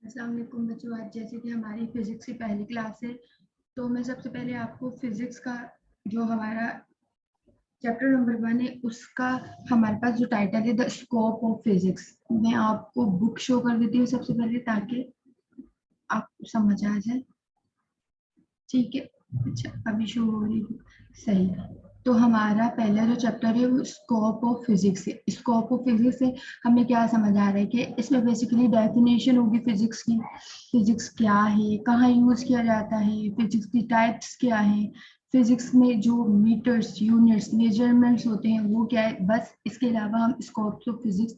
अस्सलाम वालेकुम बच्चों। आज जैसे कि हमारी फिजिक्स की पहली क्लास है, तो मैं सबसे पहले आपको फिजिक्स का जो हमारा चैप्टर नंबर 1 है उसका हमारे पास जो टाइटल है द स्कोप ऑफ फिजिक्स, मैं आपको बुक शो कर देती हूँ सबसे पहले ताकि आपको समझ आ जाए। ठीक है, अच्छा अभी शो हो रही है, सही। तो हमारा पहला जो चैप्टर है वो स्कोप ऑफ फिजिक्स है। स्कोप ऑफ फिजिक्स से हमें क्या समझ आ रहा है कि इसमें बेसिकली डेफिनेशन होगी फिजिक्स की। फिजिक्स क्या है, कहाँ यूज किया जाता है, फिजिक्स की टाइप्स क्या है, फिजिक्स में जो मीटर्स यूनिट्स मेजरमेंट्स होते हैं वो क्या है। बस इसके अलावा हम स्कोप ऑफ फिजिक्स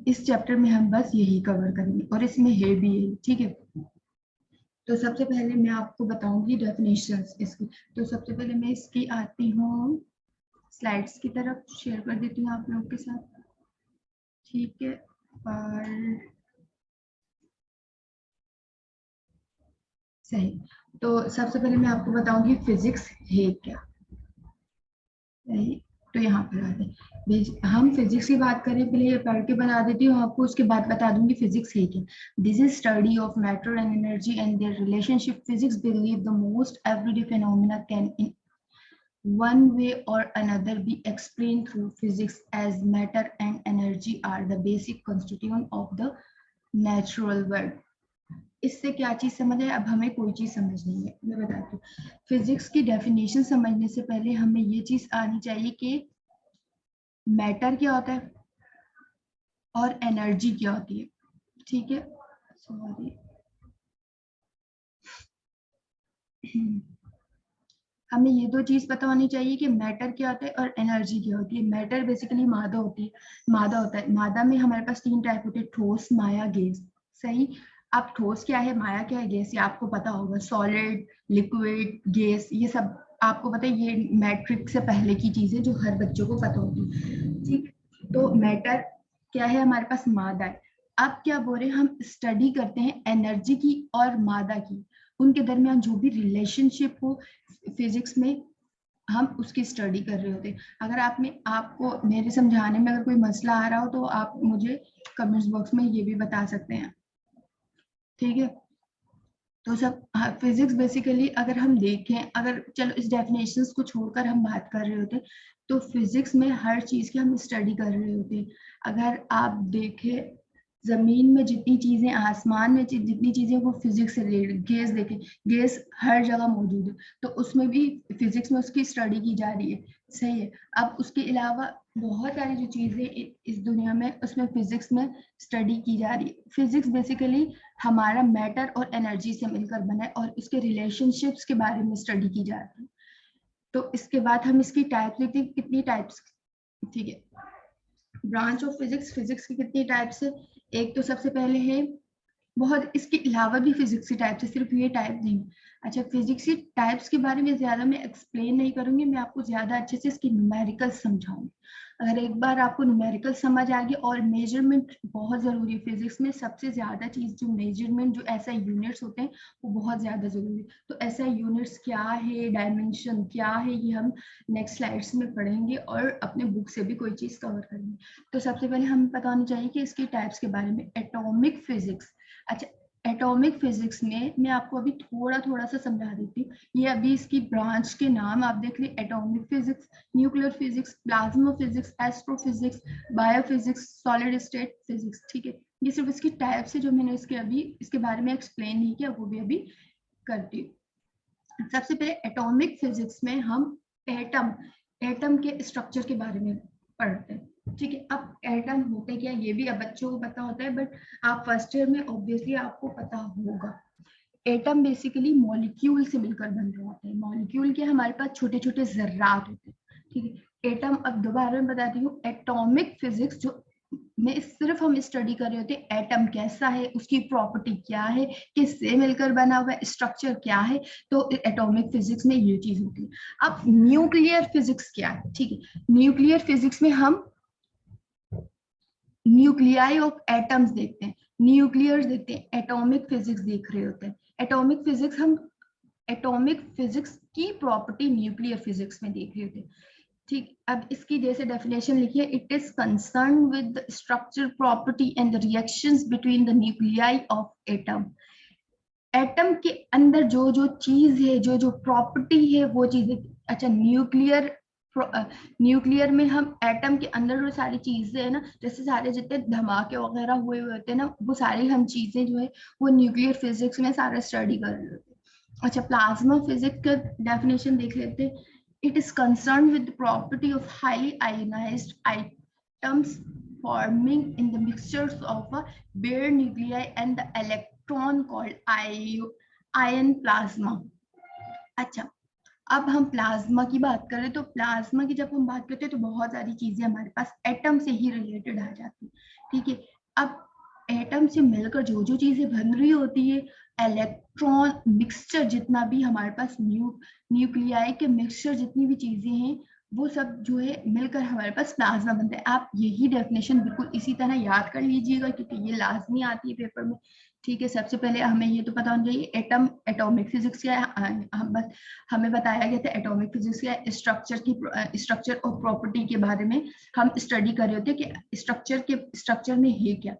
इस चैप्टर में हम बस यही कवर करेंगे और इसमें है भी यही। ठीक है, तो सबसे पहले मैं आपको बताऊंगी डेफिनेशंस इसकी। तो सबसे पहले मैं इसकी आती हूँ स्लाइड्स की तरफ, शेयर कर देती हूँ आप लोग के साथ। ठीक है, और सही। तो सबसे पहले मैं आपको बताऊंगी फिजिक्स है क्या। सही, तो यहाँ पर आते हैं। हम फिजिक्स की बात करें, पहले ये पढ़ के बता देती हूँ आपको, उसके बाद बता दूंगी फिजिक्स है क्या। This is study of matter and energy and their relationship. Physics believe the most everyday phenomena can in one way or another be explained through physics, as matter and energy are the basic constituent of the natural world. इससे क्या चीज समझ है, अब हमें कोई चीज समझनी है, मैं बताती हूँ। फिजिक्स की डेफिनेशन समझने से पहले हमें ये चीज आनी चाहिए कि मैटर क्या होता है और एनर्जी क्या होती है। ठीक है, सॉरी हमें ये दो चीज पता होनी चाहिए कि मैटर क्या होता है और एनर्जी क्या होती है। मैटर बेसिकली मादा होती है, मादा होता है। मादा में हमारे पास 3 टाइप होते हैं, ठोस, माया, गैस। सही। अब ठोस क्या है, माया क्या है, गैस, ये आपको पता होगा। सॉलिड, लिक्विड, गैस, ये सब आपको पता है। ये मैट्रिक से पहले की चीजें जो हर बच्चों को पता होती है। ठीक, तो मैटर क्या है, हमारे पास मादा है। अब क्या बोल रहे हैं, हम स्टडी करते हैं एनर्जी की और मादा की, उनके दरमियान जो भी रिलेशनशिप हो फिजिक्स में, हम उसकी स्टडी कर रहे होते हैं। अगर आप में आपको मेरे समझाने में अगर कोई मसला आ रहा हो तो आप मुझे कमेंट्स बॉक्स में ये भी बता सकते हैं। ठीक है, तो सब फिजिक्स बेसिकली अगर हम देखें, अगर चलो इस डेफिनेशंस को छोड़कर हम बात कर रहे होते तो फिजिक्स में हर चीज की हम स्टडी कर रहे होते। अगर आप देखें जमीन में जितनी चीजें, आसमान में जितनी चीजें, वो फिजिक्स से रिलेटेड। गैस देखें, गैस हर जगह मौजूद है, तो उसमें भी फिजिक्स में उसकी स्टडी की जा रही है। सही है। अब उसके अलावा बहुत सारी जो चीजें इस दुनिया में, उसमें फिजिक्स में स्टडी की जा रही है। फिजिक्स बेसिकली हमारा मैटर और एनर्जी से मिलकर बना है और उसके रिलेशनशिप्स के बारे में स्टडी की जा रही है। तो इसके बाद हम इसकी टाइप्स देखते हैं, कितनी टाइप्स। ठीक है, ब्रांच ऑफ फिजिक्स, फिजिक्स की कितनी टाइप्स है। एक तो सबसे पहले है, बहुत इसके अलावा भी फिजिक्स की टाइप्स है, सिर्फ ये टाइप नहीं। अच्छा, फिजिक्स की टाइप्स के बारे में ज्यादा मैं एक्सप्लेन नहीं करूंगी, मैं आपको ज्यादा अच्छे से इसकी न्यूमेरिकल समझाऊंगी। अगर एक बार आपको न्यूमेरिकल समझ आ गई, और मेजरमेंट बहुत जरूरी है फिजिक्स में। सबसे ज्यादा चीज जो मेजरमेंट, जो ऐसा यूनिट्स होते हैं वो बहुत ज्यादा जरूरी है। तो ऐसा यूनिट्स क्या है, डायमेंशन क्या है, ये हम नेक्स्ट स्लाइड्स में पढ़ेंगे और अपने बुक से भी कोई चीज कवर करेंगे। तो सबसे पहले हमें पता होना चाहिए कि इसकी टाइप्स के बारे में। Atomic physics. अच्छा, एटॉमिक फिजिक्स में मैं आपको अभी थोड़ा थोड़ा सा समझा देती हूँ। ये अभी इसकी ब्रांच के नाम आप देख लें, atomic physics, nuclear physics, plasma physics, astrophysics, biophysics, solid state physics. ठीक है, ये सिर्फ इसकी टाइप्स है जो मैंने इसके अभी इसके बारे में एक्सप्लेन नहीं किया, वो भी अभी करती हूँ। सबसे पहले एटॉमिक फिजिक्स में हम एटम एटम के स्ट्रक्चर के बारे में पढ़ते हैं। ठीक है, अब एटम होते क्या, ये भी अब बच्चों को पता होता है, बट आप फर्स्ट ईयर में ऑब्वियसली आपको पता होगा। एटम बेसिकली मॉलिक्यूल से मिलकर बन रहे होते हैं। मॉलिक्यूल के हमारे पास छोटे छोटे जर्रात होते हैं। ठीक है, एटम, अब दोबारा मैं बताती हूँ, एटॉमिक फिजिक्स जो में सिर्फ हम स्टडी कर रहे होते हैं एटम कैसा है, उसकी प्रॉपर्टी क्या है, किससे मिलकर बना हुआ है, स्ट्रक्चर क्या है। तो एटॉमिक फिजिक्स में ये चीज होती है। अब न्यूक्लियर फिजिक्स क्या है। ठीक है, न्यूक्लियर फिजिक्स में हम न्यूक्लियाई ऑफ एटम्स देखते हैं, न्यूक्लियर्स देखते हैं, एटॉमिक फिजिक्स देख रहे होते हैं। एटॉमिक फिजिक्स हम एटॉमिक फिजिक्स की प्रॉपर्टी न्यूक्लियर फिजिक्स में देख रहे होते हैं। ठीक, अब इसकी जैसे डेफिनेशन लिखिए, it is concern with structure property and the reactions between the nuclei of atom. Atom के अंदर जो जो चीज है, जो जो प्रॉपर्टी है, वो चीज है। अच्छा, न्यूक्लियर में हम एटम के अंदर जो सारी चीजें है ना, जैसे सारे जितने धमाके वगैरह हुए हुए होते हैं ना, वो सारी हम चीजें जो है वो न्यूक्लियर फिजिक्स में सारा स्टडी कर रहे होते हैं। अच्छा, प्लाज्मा फिजिक्स का डेफिनेशन देख लेते हैं। It is concern with the property of highly ionised items forming in the mixtures of a bare nuclei and the electron called ion plasma। अच्छा, अब हम प्लाज्मा की बात करें तो प्लाज्मा की जब हम बात करते हैं तो बहुत सारी चीजें हमारे पास एटम से ही रिलेटेड आ जाती है। ठीक है, अब एटम से मिलकर जो जो चीजें बन रही होती है, इलेक्ट्रॉन मिक्सचर, जितना भी हमारे पास न्यूक्लियाई के मिक्सचर जितनी भी चीजें हैं, वो सब जो है मिलकर हमारे पास प्लाज्मा बनता है। आप यही डेफिनेशन बिल्कुल इसी तरह याद कर लीजिएगा, क्योंकि ये लाजमी आती है पेपर में। ठीक है, सबसे पहले हमें ये तो पता होना चाहिए एटम, एटॉमिक फिजिक्स क्या है। हम बस हमें बताया गया था एटॉमिक फिजिक्स क्या है, स्ट्रक्चर और प्रॉपर्टी के बारे में हम स्टडी कर रहे होते हैं कि स्ट्रक्चर में है क्या,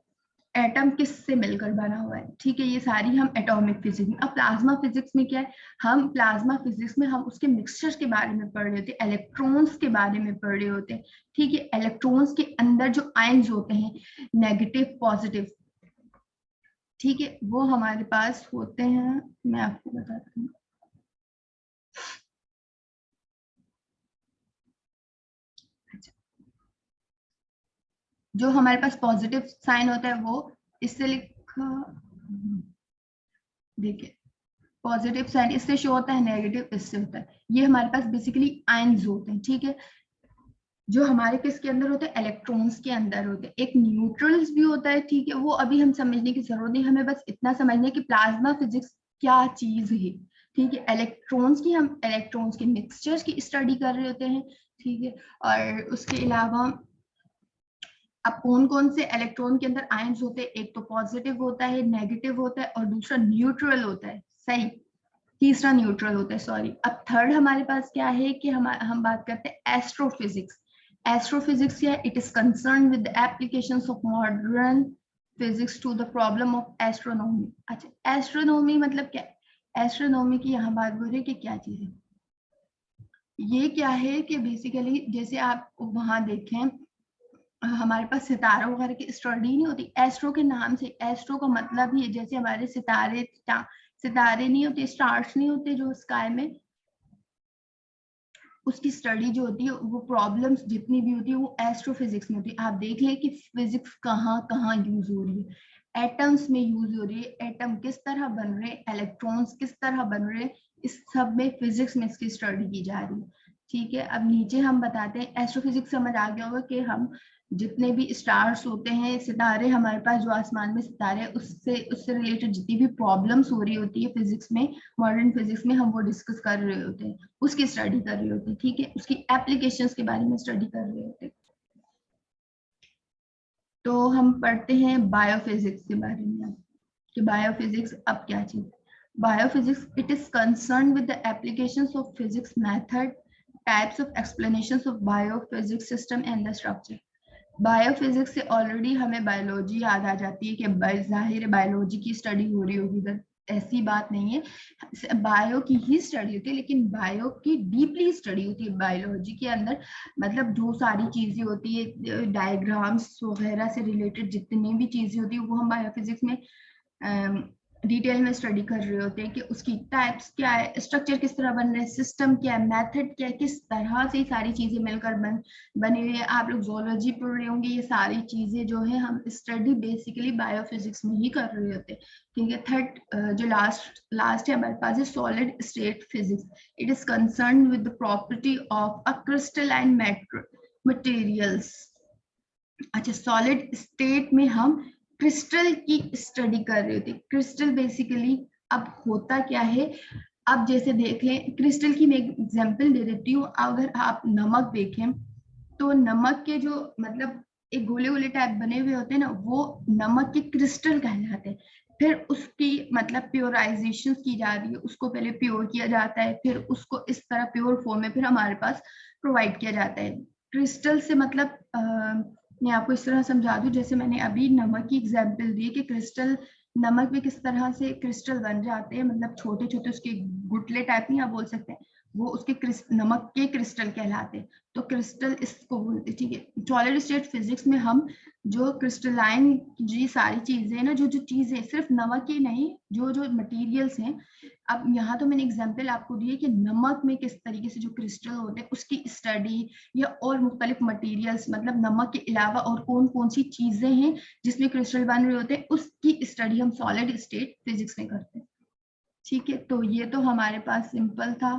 एटम किससे मिलकर बना हुआ है। ठीक है, ये सारी हम एटॉमिक फिजिक्स में। अब प्लाज्मा फिजिक्स में क्या है, हम प्लाज्मा फिजिक्स में हम उसके मिक्सचर के बारे में पढ़ रहे होते हैं, इलेक्ट्रॉन्स के बारे में पढ़ रहे होते हैं। ठीक है, इलेक्ट्रॉन्स के अंदर जो आयन्स होते हैं, नेगेटिव पॉजिटिव, ठीक है, वो हमारे पास होते हैं। मैं आपको बताती हूँ। जो हमारे पास पॉजिटिव साइन होता है वो इससे लिखा, देखिए पॉजिटिव साइन इससे शो होता है, नेगेटिव इससे होता है। ये हमारे पास बेसिकली आयन्स होते हैं। ठीक है, जो हमारे किसके अंदर होते हैं, इलेक्ट्रॉन्स के अंदर होते हैं। एक न्यूट्रल्स भी होता है। ठीक है, वो अभी हम समझने की जरूरत नहीं, हमें बस इतना समझना है कि प्लाज्मा फिजिक्स क्या चीज है। ठीक है, इलेक्ट्रॉन्स की, हम इलेक्ट्रॉन्स के मिक्सचर्स की स्टडी कर रहे होते हैं। ठीक है, और उसके अलावा अब कौन कौन से इलेक्ट्रॉन के अंदर आयन्स होते हैं, एक तो पॉजिटिव होता है, नेगेटिव होता है, और दूसरा न्यूट्रल होता है। सही, तीसरा न्यूट्रल होता है, सॉरी। अब थर्ड हमारे पास क्या है कि हम बात करते हैं एस्ट्रोफिजिक्स। एस्ट्रोफिजिक्स क्या है, it is concern with the applications of modern physics to the problem of astronomy. अच्छा, एस्ट्रोनॉमी मतलब क्या, एस्ट्रोनॉमी की यहाँ बात हो रही है कि क्या चीज है। ये क्या है कि बेसिकली जैसे आप वहां देखें, हमारे पास सितारा वगैरह की स्टडी नहीं होती, एस्ट्रो के नाम से, एस्ट्रो का मतलब ही है जैसे हमारे सितारे, सितारे नहीं होते, स्टार्स नहीं होते जो स्काई में, उसकी स्टडी जो होती है, वो प्रॉब्लम्स जितनी भी होती है वो एस्ट्रोफिजिक्स में होती है। आप देख लें कि फिजिक्स कहाँ कहाँ यूज हो रही है, एटम्स में यूज हो रही है, एटम किस तरह बन रहे हैं, इलेक्ट्रॉन्स किस तरह बन रहे हैं, इस सब में फिजिक्स में इसकी स्टडी की जा रही है। ठीक है, अब नीचे हम बताते हैं, एस्ट्रोफिजिक्स समझ आ गया होगा कि हम जितने भी स्टार्स होते हैं, सितारे हमारे पास जो आसमान में सितारे हैं, उससे रिलेटेड जितनी भी प्रॉब्लम्स हो रही होती है फिजिक्स में, मॉडर्न फिजिक्स में, हम वो डिस्कस कर रहे होते हैं, उसकी स्टडी कर रहे होते हैं। ठीक है, उसकी एप्लीकेशंस के बारे में स्टडी कर रहे होते हैं। तो हम पढ़ते हैं बायोफिजिक्स के बारे में कि बायोफिजिक्स अब क्या चीज। Biophysics, it is concern with the applications of physics method, types of explanations of biophysics system and the structure. Biophysics से ऑलरेडी हमें बायोलॉजी याद आ जाती है कि जाहिर है बायोलॉजी की स्टडी हो रही होगी इधर, ऐसी बात नहीं है, बायो की ही स्टडी होती है, लेकिन बायो की डीपली स्टडी होती है बायोलॉजी के अंदर। मतलब जो सारी चीजें होती है, डायग्राम्स वगैरह से रिलेटेड जितनी भी चीजें होती है, वो हम बायोफिजिक्स में डिटेल में स्टडी कर रहे होते हैं कि उसकी टाइप्स क्या है, स्ट्रक्चर किस तरह बन रहे हैं, सिस्टम क्या है, मेथड क्या है, किस तरह से सारी चीजें मिलकर बनी हुई है। आप लोग जोलॉजी पढ़ रहे होंगे, ये सारी चीजें जो है हम स्टडी बेसिकली बायोफिजिक्स में ही कर रहे होते हैं। ठीक है, थर्ड जो लास्ट है हमारे पास है solid state physics. It is concern with the property of a crystalline materials. अच्छा, सॉलिड स्टेट में हम क्रिस्टल की स्टडी कर रहे थे। क्रिस्टल बेसिकली अब होता क्या है, अब जैसे देख लें, क्रिस्टल की मैं एग्जांपल दे देती हूँ। अगर आप नमक देखें तो नमक के जो मतलब एक गोले गोले टाइप बने हुए होते हैं ना, वो नमक के क्रिस्टल कहलाते हैं। फिर उसकी मतलब प्योराइजेशन की जा रही है, उसको पहले प्योर किया जाता है, फिर उसको इस तरह प्योर फॉर्म में फिर हमारे पास प्रोवाइड किया जाता है। क्रिस्टल से मतलब मैं आपको इस तरह समझा दूं, जैसे मैंने अभी नमक की एग्जांपल दी कि क्रिस्टल, नमक में किस तरह से क्रिस्टल बन जाते हैं, मतलब छोटे छोटे उसके गुटले टाइप नहीं आप बोल सकते हैं, वो उसके नमक के क्रिस्टल कहलाते हैं। तो क्रिस्टल इसको बोलते हैं, ठीक है। सॉलिड स्टेट फिजिक्स में हम जो क्रिस्टलाइन जी सारी चीजें ना, जो जो चीजें सिर्फ नमक ही नहीं, जो जो मटेरियल्स हैं, अब यहाँ तो मैंने एग्जांपल आपको दी है कि नमक में किस तरीके से जो क्रिस्टल होते हैं उसकी स्टडी, या और मुख्तलिफ मटेरियल्स, मतलब नमक के अलावा और कौन कौन सी चीजें हैं जिसमें क्रिस्टल बन रहे होते हैं, उसकी स्टडी हम सॉलिड स्टेट फिजिक्स में करते हैं। ठीक है, तो ये तो हमारे पास सिंपल था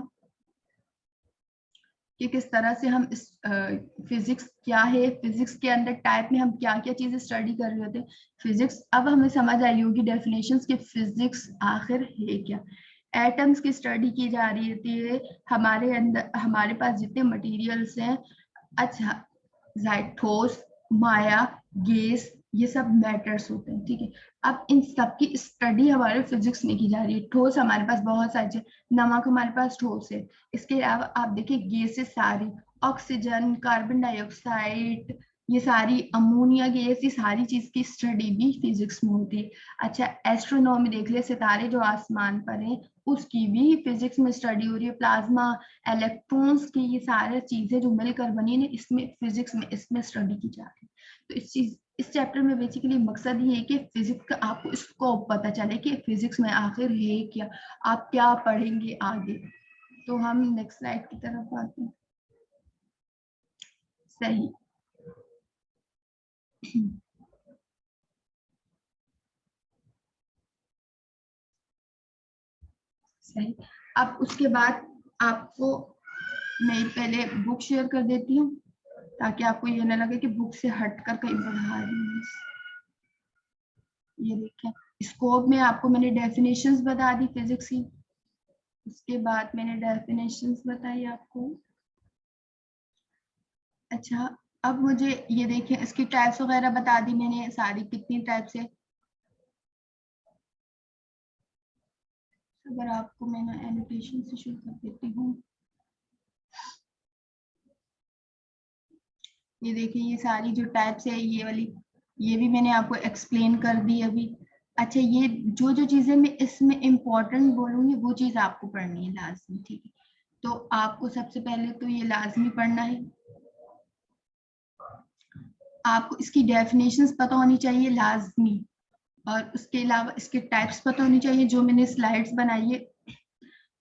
कि किस तरह से हम इस फिजिक्स क्या है, फिजिक्स के अंदर टाइप में हम क्या क्या चीजें स्टडी कर रहे होते हैं फिजिक्स। अब हमें समझ आई होगी डेफिनेशंस कि फिजिक्स आखिर है क्या। एटम्स की स्टडी की जा रही होती है, हमारे अंदर हमारे पास जितने मटेरियल्स हैं, अच्छा, ठोस, माया, गैस, ये सब मैटर्स होते हैं, ठीक है। अब इन सब की स्टडी हमारे फिजिक्स में की जा रही है। ठोस हमारे पास बहुत सारे, नमक हमारे पास ठोस है, इसके अलावा आप देखिए गैसेस सारी, ऑक्सीजन, कार्बन डाइऑक्साइड, ये सारी, अमोनिया गैस, ये सारी चीज की स्टडी भी फिजिक्स में होती है। अच्छा, एस्ट्रोनॉमी देख ले, सितारे जो आसमान पर हैं उसकी भी फिजिक्स में स्टडी हो रही है। प्लाज्मा, इलेक्ट्रॉन्स की, ये सारी चीजें जो मिलकर बनी है, इसमें फिजिक्स में इसमें स्टडी की जा रही है। तो इस चैप्टर में बेसिकली मकसद ये है कि फिजिक्स का आपको स्कोप पता चले कि फिजिक्स में आखिर है क्या, आप क्या पढ़ेंगे आगे। तो हम नेक्स्ट स्लाइड की तरफ आते हैं। सही। सही। अब उसके बाद आपको मैं पहले बुक शेयर कर देती हूँ, ताकि आपको ये ना लगे कि बुक से हटकर कहीं पढ़ा रही हूँ। ये देखें, स्कोप में आपको मैंने डेफिनेशंस बता दी फिजिक्स की, उसके बाद मैंने डेफिनेशंस बताई आपको। अच्छा, अब मुझे ये देखें, इसकी टाइप्स वगैरह बता दी मैंने सारी, कितनी टाइप्स है। अगर आपको मैं ना एनोटेशन से शुरू कर देती हूँ, ये देखिए ये सारी जो टाइप्स है, ये वाली, ये भी मैंने आपको एक्सप्लेन कर दी अभी। अच्छा, ये जो जो चीजें मैं इसमें इम्पोर्टेंट बोलूंगी वो चीज आपको पढ़नी है लाजमी, ठीक है। तो आपको सबसे पहले तो ये लाजमी पढ़ना है, आपको इसकी डेफिनेशंस पता होनी चाहिए लाजमी, और उसके अलावा इसके टाइप्स पता होनी चाहिए। जो मैंने स्लाइड्स बनाई है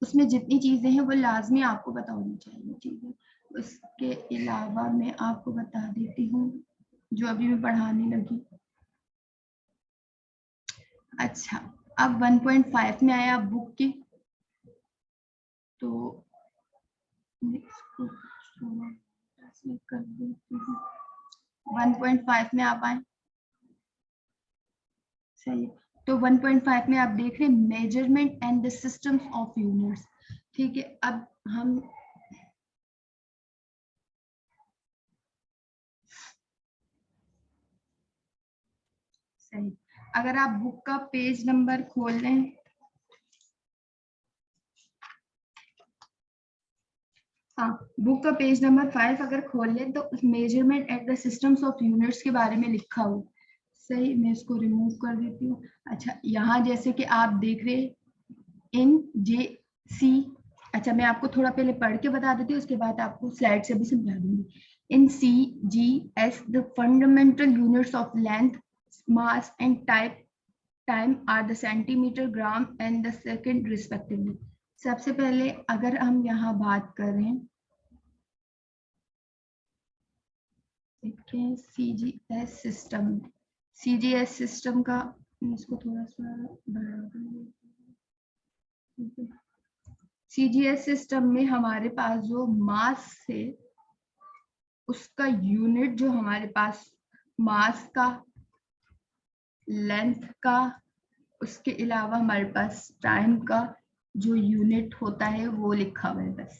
उसमें जितनी चीजें हैं वो लाजमी आपको पता होनी चाहिए, ठीक है। उसके अलावा मैं आपको बता देती हूँ जो अभी मैं पढ़ाने लगी। अच्छा, अब 1.5 में आया बुक की, तो मैं इसको कर देती हूँ। 1.5 में आप आए, सही। तो 1.5 में आप देख रहे हैं measurement and the systems of units, ठीक है। अब हम सही, अगर आप बुक का पेज नंबर खोल लें, हाँ, बुक का पेज नंबर 5 अगर खोल लें तो measurement at the systems of units के बारे में लिखा हो। सही, मैं इसको रिमूव कर देती हूँ। अच्छा, यहाँ जैसे कि आप देख रहे इन जे सी, अच्छा मैं आपको थोड़ा पहले पढ़ के बता देती हूँ, उसके बाद आपको स्लाइड से भी समझा दूंगी। In C G S the fundamental units of length, mass and type time are the centimetre, gram and the second respectively. सबसे पहले अगर हम यहाँ बात करें, देखिए सीजीएस सिस्टम, सीजीएस सिस्टम का, इसको थोड़ा सा बढ़ा दूंगी। सीजीएस सिस्टम में हमारे पास जो मास है उसका यूनिट, जो हमारे पास मास का, लेंथ का, उसके अलावा हमारे पास टाइम का जो यूनिट होता है वो लिखा हुआ है बस।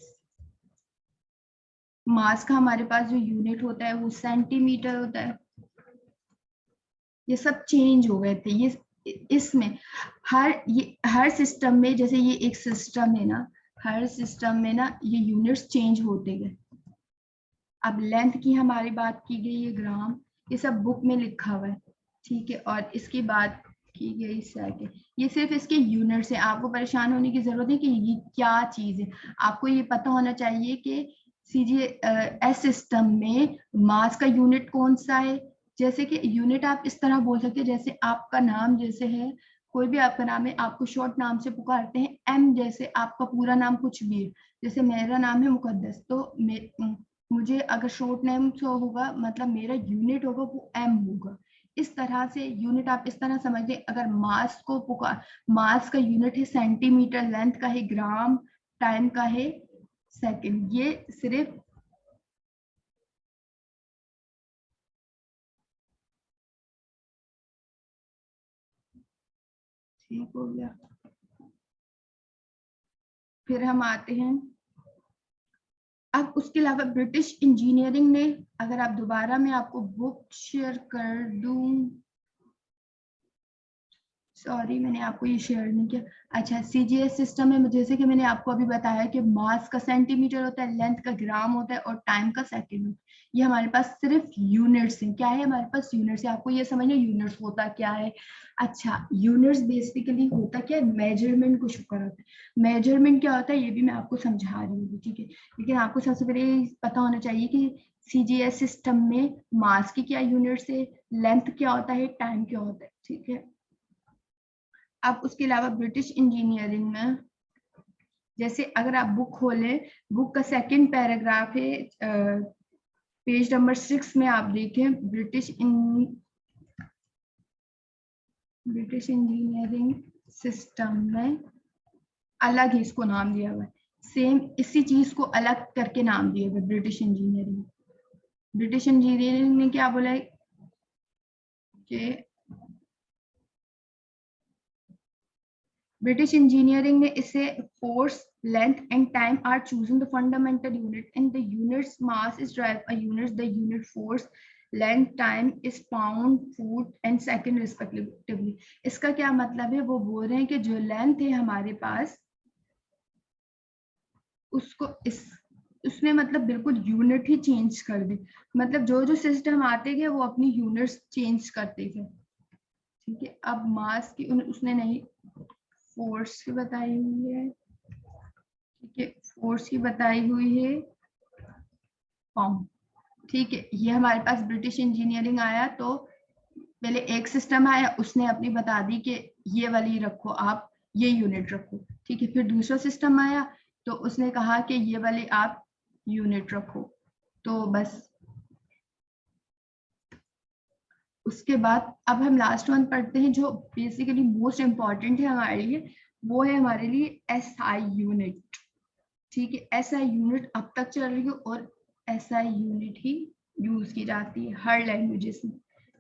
मास का हमारे पास जो यूनिट होता है वो सेंटीमीटर होता है। ये सब चेंज हो गए थे, ये इसमें हर सिस्टम में, जैसे ये एक सिस्टम है ना, हर सिस्टम में ना ये यूनिट्स चेंज होते गए। अब लेंथ की हमारी बात की गई है ग्राम, ये सब बुक में लिखा हुआ है, ठीक है। और इसकी बात की गई सेकंड, ये सिर्फ इसके यूनिट्स है, आपको परेशान होने की जरूरत है कि ये क्या चीज है। आपको ये पता होना चाहिए कि CGS सिस्टम में मास का यूनिट कौन सा है। जैसे कि यूनिट आप इस तरह बोल सकते हैं, जैसे आपका नाम जैसे है, कोई भी आपका नाम है, आपको शॉर्ट नाम से पुकारते हैं, M जैसे आपका पूरा नाम कुछ भी है। जैसे मेरा नाम है मुकद्दस, तो मुझे अगर शॉर्ट नेम शो होगा, मतलब मेरा यूनिट होगा वो M होगा। इस तरह से यूनिट आप इस तरह समझ लें। अगर मास को पुकार, मास का यूनिट है सेंटीमीटर, लेंथ का है ग्राम, टाइम का है सेकंड। ये सिर्फ ठीक हो गया। फिर हम आते हैं, अब उसके अलावा ब्रिटिश इंजीनियरिंग ने, अगर आप दोबारा मैं आपको बुक शेयर कर दूं, सॉरी मैंने आपको ये शेयर नहीं किया। अच्छा, CGS सिस्टम में जैसे कि मैंने आपको अभी बताया कि मास का सेंटीमीटर होता है, लेंथ का ग्राम होता है और टाइम का सेकंड होता है। ये हमारे पास सिर्फ यूनिट्स हैं। क्या है हमारे पास? यूनिट्स है। आपको ये समझना यूनिट्स होता क्या है। अच्छा, यूनिट्स बेसिकली होता क्या है? मेजरमेंट को शो कराता है। मेजरमेंट क्या होता है ये भी मैं आपको समझा रही हूँ, ठीक है। लेकिन आपको सबसे पहले पता होना चाहिए कि CGS सिस्टम में मास की क्या यूनिट्स है, लेंथ क्या होता है, टाइम क्या होता है, ठीक है। अब उसके अलावा ब्रिटिश इंजीनियरिंग में, जैसे अगर आप बुक खोलें, बुक का सेकंड पैराग्राफ है, पेज नंबर 6 में आप देखें, ब्रिटिश इंजीनियरिंग सिस्टम में अलग ही इसको नाम दिया हुआ है। सेम इसी चीज को अलग करके नाम दिया हुआ है ब्रिटिश इंजीनियरिंग। ब्रिटिश इंजीनियरिंग ने क्या बोला है कि British engineering ने इसे force, length and time are chosen the fundamental unit and the unit's mass is derived a unit, the unit force, length, time is pound, foot and second respectively। इसका क्या मतलब है? वो बोल रहे हैं कि जो लेंथ है हमारे पास, उसको इस उसने मतलब बिल्कुल यूनिट ही चेंज कर दी। मतलब जो जो सिस्टम आते गए वो अपनी यूनिट्स चेंज करते गए, ठीक है। अब मास की उसने नहीं, फोर्स की बताई हुई है, ठीक है, फोर्स की बताई हुई है पाउंड, ठीक है। ये हमारे पास ब्रिटिश इंजीनियरिंग आया तो पहले एक सिस्टम आया, उसने अपनी बता दी कि ये वाली रखो आप, ये यूनिट रखो, ठीक है। फिर दूसरा सिस्टम आया तो उसने कहा कि ये वाली आप यूनिट रखो। तो बस उसके बाद अब हम लास्ट वन पढ़ते हैं जो बेसिकली मोस्ट इम्पॉर्टेंट है हमारे लिए, वो है हमारे लिए SI यूनिट, ठीक है। SI यूनिट अब तक चल रही है और SI यूनिट ही यूज की जाती है हर लैंग्वेजेस में।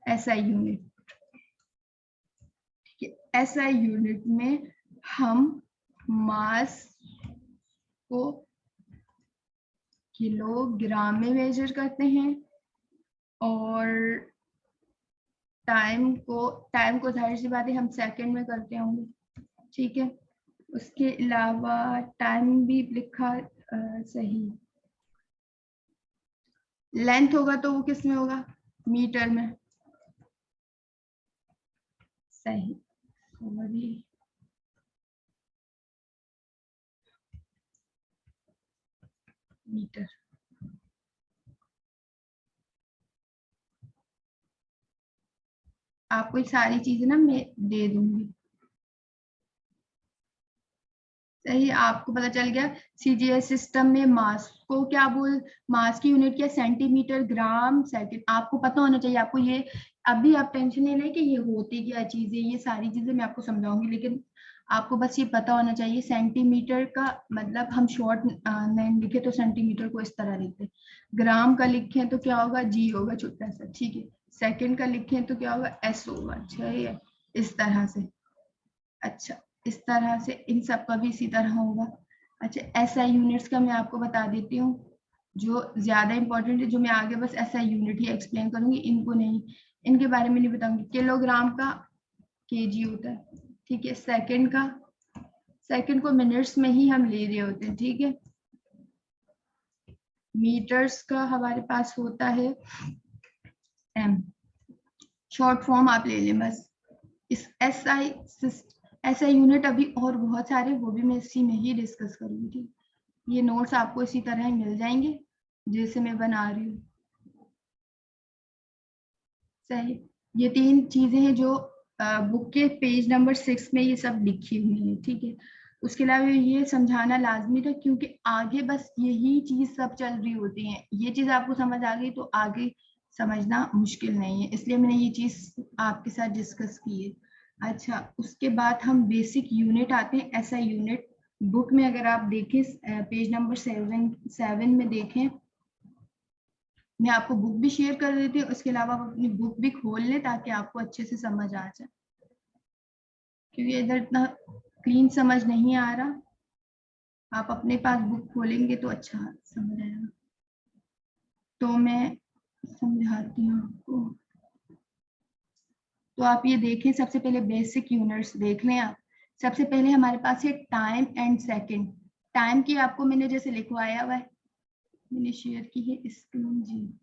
SI यूनिट, ठीक है। SI यूनिट में हम मास को किलोग्राम में मेजर करते हैं और टाइम को जाहिर सी बात है हम सेकंड में करते होंगे, ठीक है। उसके अलावा टाइम भी लिखा सही, लेंथ होगा तो वो किस में होगा? मीटर में, सही, सॉरी। मीटर, आपको ये सारी चीजें ना मैं दे दूंगी, सही। आपको पता चल गया CGS सिस्टम में मास को क्या बोल, मास की यूनिट क्या? सेंटीमीटर, ग्राम, सेकंड। आपको पता होना चाहिए। आपको ये अभी आप टेंशन नहीं लें कि ये होती क्या चीजें, ये सारी चीजें मैं आपको समझाऊंगी, लेकिन आपको बस ये पता होना चाहिए सेंटीमीटर का मतलब हम शॉर्ट नेम लिखे तो सेंटीमीटर को इस तरह लिखते हैं। ग्राम का लिखें तो क्या होगा? G होगा छोटा सा, ठीक है। सेकंड का लिखें तो क्या होगा? S होगा, अच्छा है, इस तरह से। अच्छा, इस तरह से इन सब का भी इसी तरह होगा। अच्छा, SI यूनिट्स का मैं आपको बता देती हूँ, जो ज्यादा इंपॉर्टेंट है, जो मैं आगे बस SI यूनिट ही एक्सप्लेन करूंगी, इनको नहीं, इनके बारे में नहीं बताऊंगी। किलोग्राम का केजी होता है, ठीक है। सेकंड को मिनट्स में ही हम ले रहे होते हैं, ठीक है। मीटर्स का हमारे पास होता है एम, शॉर्ट फॉर्म आप ले लें बस। इस एसआई यूनिट अभी और बहुत सारे, वो भी मैं इसी में ही डिस्कस करूंगी। ये नोट्स आपको इसी तरह ही मिल जाएंगे जैसे मैं बना रही हूँ, सही। ये 3 चीजें हैं जो बुक के पेज नंबर 6 में ये सब लिखी हुई है, ठीक है। उसके अलावा ये समझाना लाजमी था क्योंकि आगे बस यही चीज सब चल रही होती है। ये चीज आपको समझ आ गई तो आगे समझना मुश्किल नहीं है, इसलिए मैंने ये चीज आपके साथ डिस्कस की है। अच्छा, उसके बाद हम बेसिक यूनिट आते हैं, ऐसा यूनिट। बुक में अगर आप देखें पेज नंबर 7 में देखें, मैं आपको बुक भी शेयर कर देती हूँ, उसके अलावा आप अपनी बुक भी खोल लें ताकि आपको अच्छे से समझ आ जाए, क्योंकि इधर इतना क्लीन समझ नहीं आ रहा। आप अपने पास बुक खोलेंगे तो अच्छा समझ आएगा। तो मैं समझाती हूँ आपको। तो आप ये देखें, सबसे पहले बेसिक यूनिट्स देख लें आप। सबसे पहले हमारे पास है टाइम एंड सेकंड। टाइम की आपको मैंने जैसे लिखवाया हुआ है, मैंने शेयर की है स्क्रीन जी,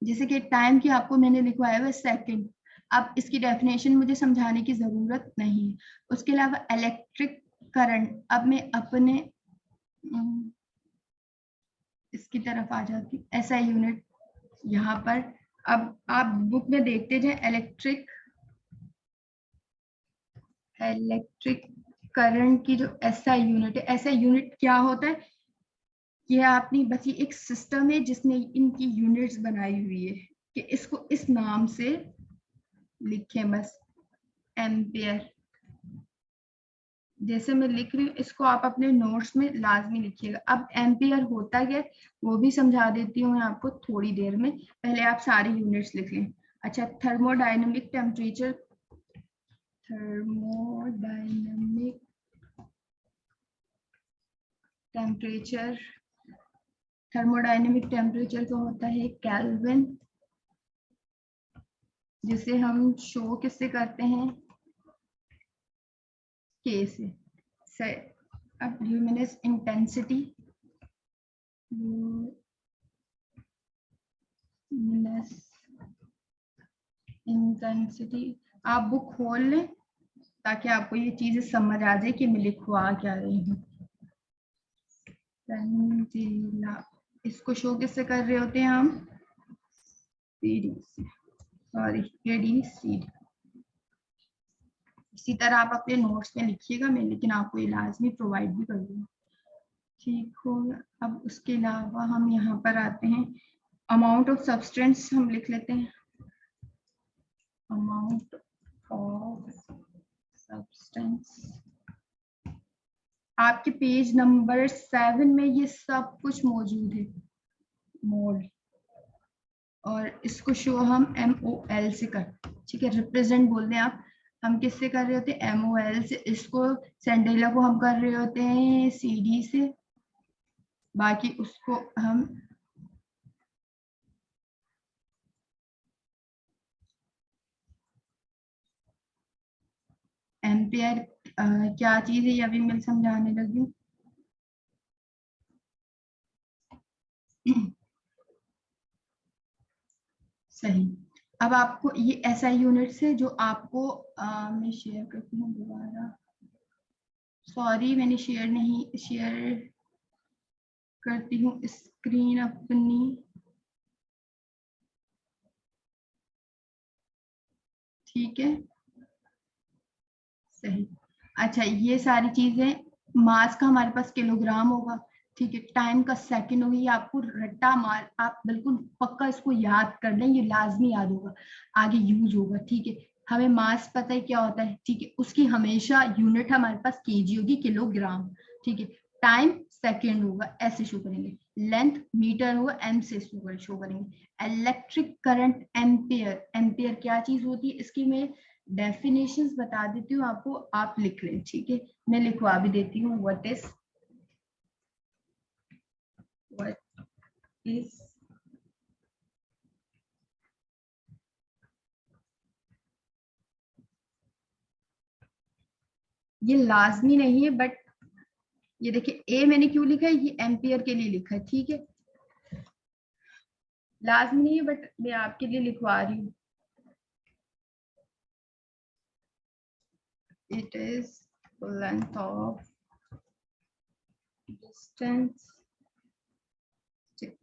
जैसे कि टाइम की आपको मैंने लिखवाया हुआ है सेकंड। अब इसकी डेफिनेशन मुझे समझाने की जरूरत नहीं है। उसके अलावा इलेक्ट्रिक करंट, अब मैं अपने इसकी तरफ आ जाती हूँ, ऐसा यूनिट यहाँ पर। अब आप बुक में देखते जाए, इलेक्ट्रिक करंट की जो ऐसा यूनिट है, ऐसा यूनिट क्या होता है, ये आपने बस ये एक सिस्टम है जिसने इनकी यूनिट्स बनाई हुई है कि इसको इस नाम से लिखें बस, एम्पियर। जैसे मैं लिख रही हूँ इसको आप अपने नोट्स में लाजमी लिखिएगा। अब एम्पियर होता क्या है वो भी समझा देती हूँ मैं आपको थोड़ी देर में, पहले आप सारे यूनिट्स लिख लें। अच्छा, थर्मोडायनेमिक टेम्परेचर थर्मोडायनेमिक टेम्परेचर का होता है केल्विन, जिसे हम शो किससे करते हैं, के से। अब ल्यूमिनस इंटेंसिटी, आप बुक खोल लें ताकि आपको ये चीजें समझ आ जाए कि मैं लिखवा क्या रही हूँ। इसको शो किससे कर रहे होते हैं हम, सीडी से, सॉरी एडीसीडी। इसी तरह आप अपने नोट्स में लिखिएगा, मैं लेकिन आपको ये लाजमी प्रोवाइड भी कर दूंगा, ठीक होगा। अब उसके अलावा हम यहाँ पर आते हैं, अमाउंट ऑफ सब्सटेंस हम लिख लेते हैं, अमाउंट ऑफ सब्सटेंस। आपके पेज नंबर 7 में ये सब कुछ मौजूद है, मोल। और इसको शो हम MOL से कर, ठीक है, रिप्रेजेंट बोलते हैं आप। हम किससे कर रहे होते हैं, MOL से। इसको सेंडेला को हम कर रहे होते हैं CD से, बाकी उसको हम एम्पियर। क्या चीज है ये अभी मैं समझाने लगी हूँ। सही। अब आपको ये ऐसा यूनिट से जो आपको मैं शेयर करती हूँ दोबारा, सॉरी मैंने शेयर करती हूँ स्क्रीन अपनी, ठीक है, सही। अच्छा, ये सारी चीजें, मास का हमारे पास किलोग्राम होगा, ठीक है, टाइम का सेकंड होगी। ये आपको रट्टा मार, आप बिल्कुल पक्का इसको याद कर लें, ये लाजमी याद होगा, आगे यूज होगा, ठीक है। हमें मास पता है क्या होता है, ठीक है, उसकी हमेशा यूनिट हमारे पास केजी होगी, किलोग्राम, ठीक है। टाइम सेकंड होगा, ऐसे शो करेंगे। लेंथ मीटर होगा, एम से शो करेंगे। इलेक्ट्रिक करंट एम्पियर, एम्पियर क्या चीज होती है इसकी मैं डेफिनेशंस बता देती हूँ आपको, आप लिख लें, ठीक है। मैं लिखवा भी देती हूँ, व्हाट इज ये लाजमी नहीं है, बट ये देखिए ए मैंने क्यों लिखा है, ये एम्पियर के लिए लिखा है, ठीक है, लाजमी नहीं है बट मैं आपके लिए लिखवा रही हूँ। It is length of distance,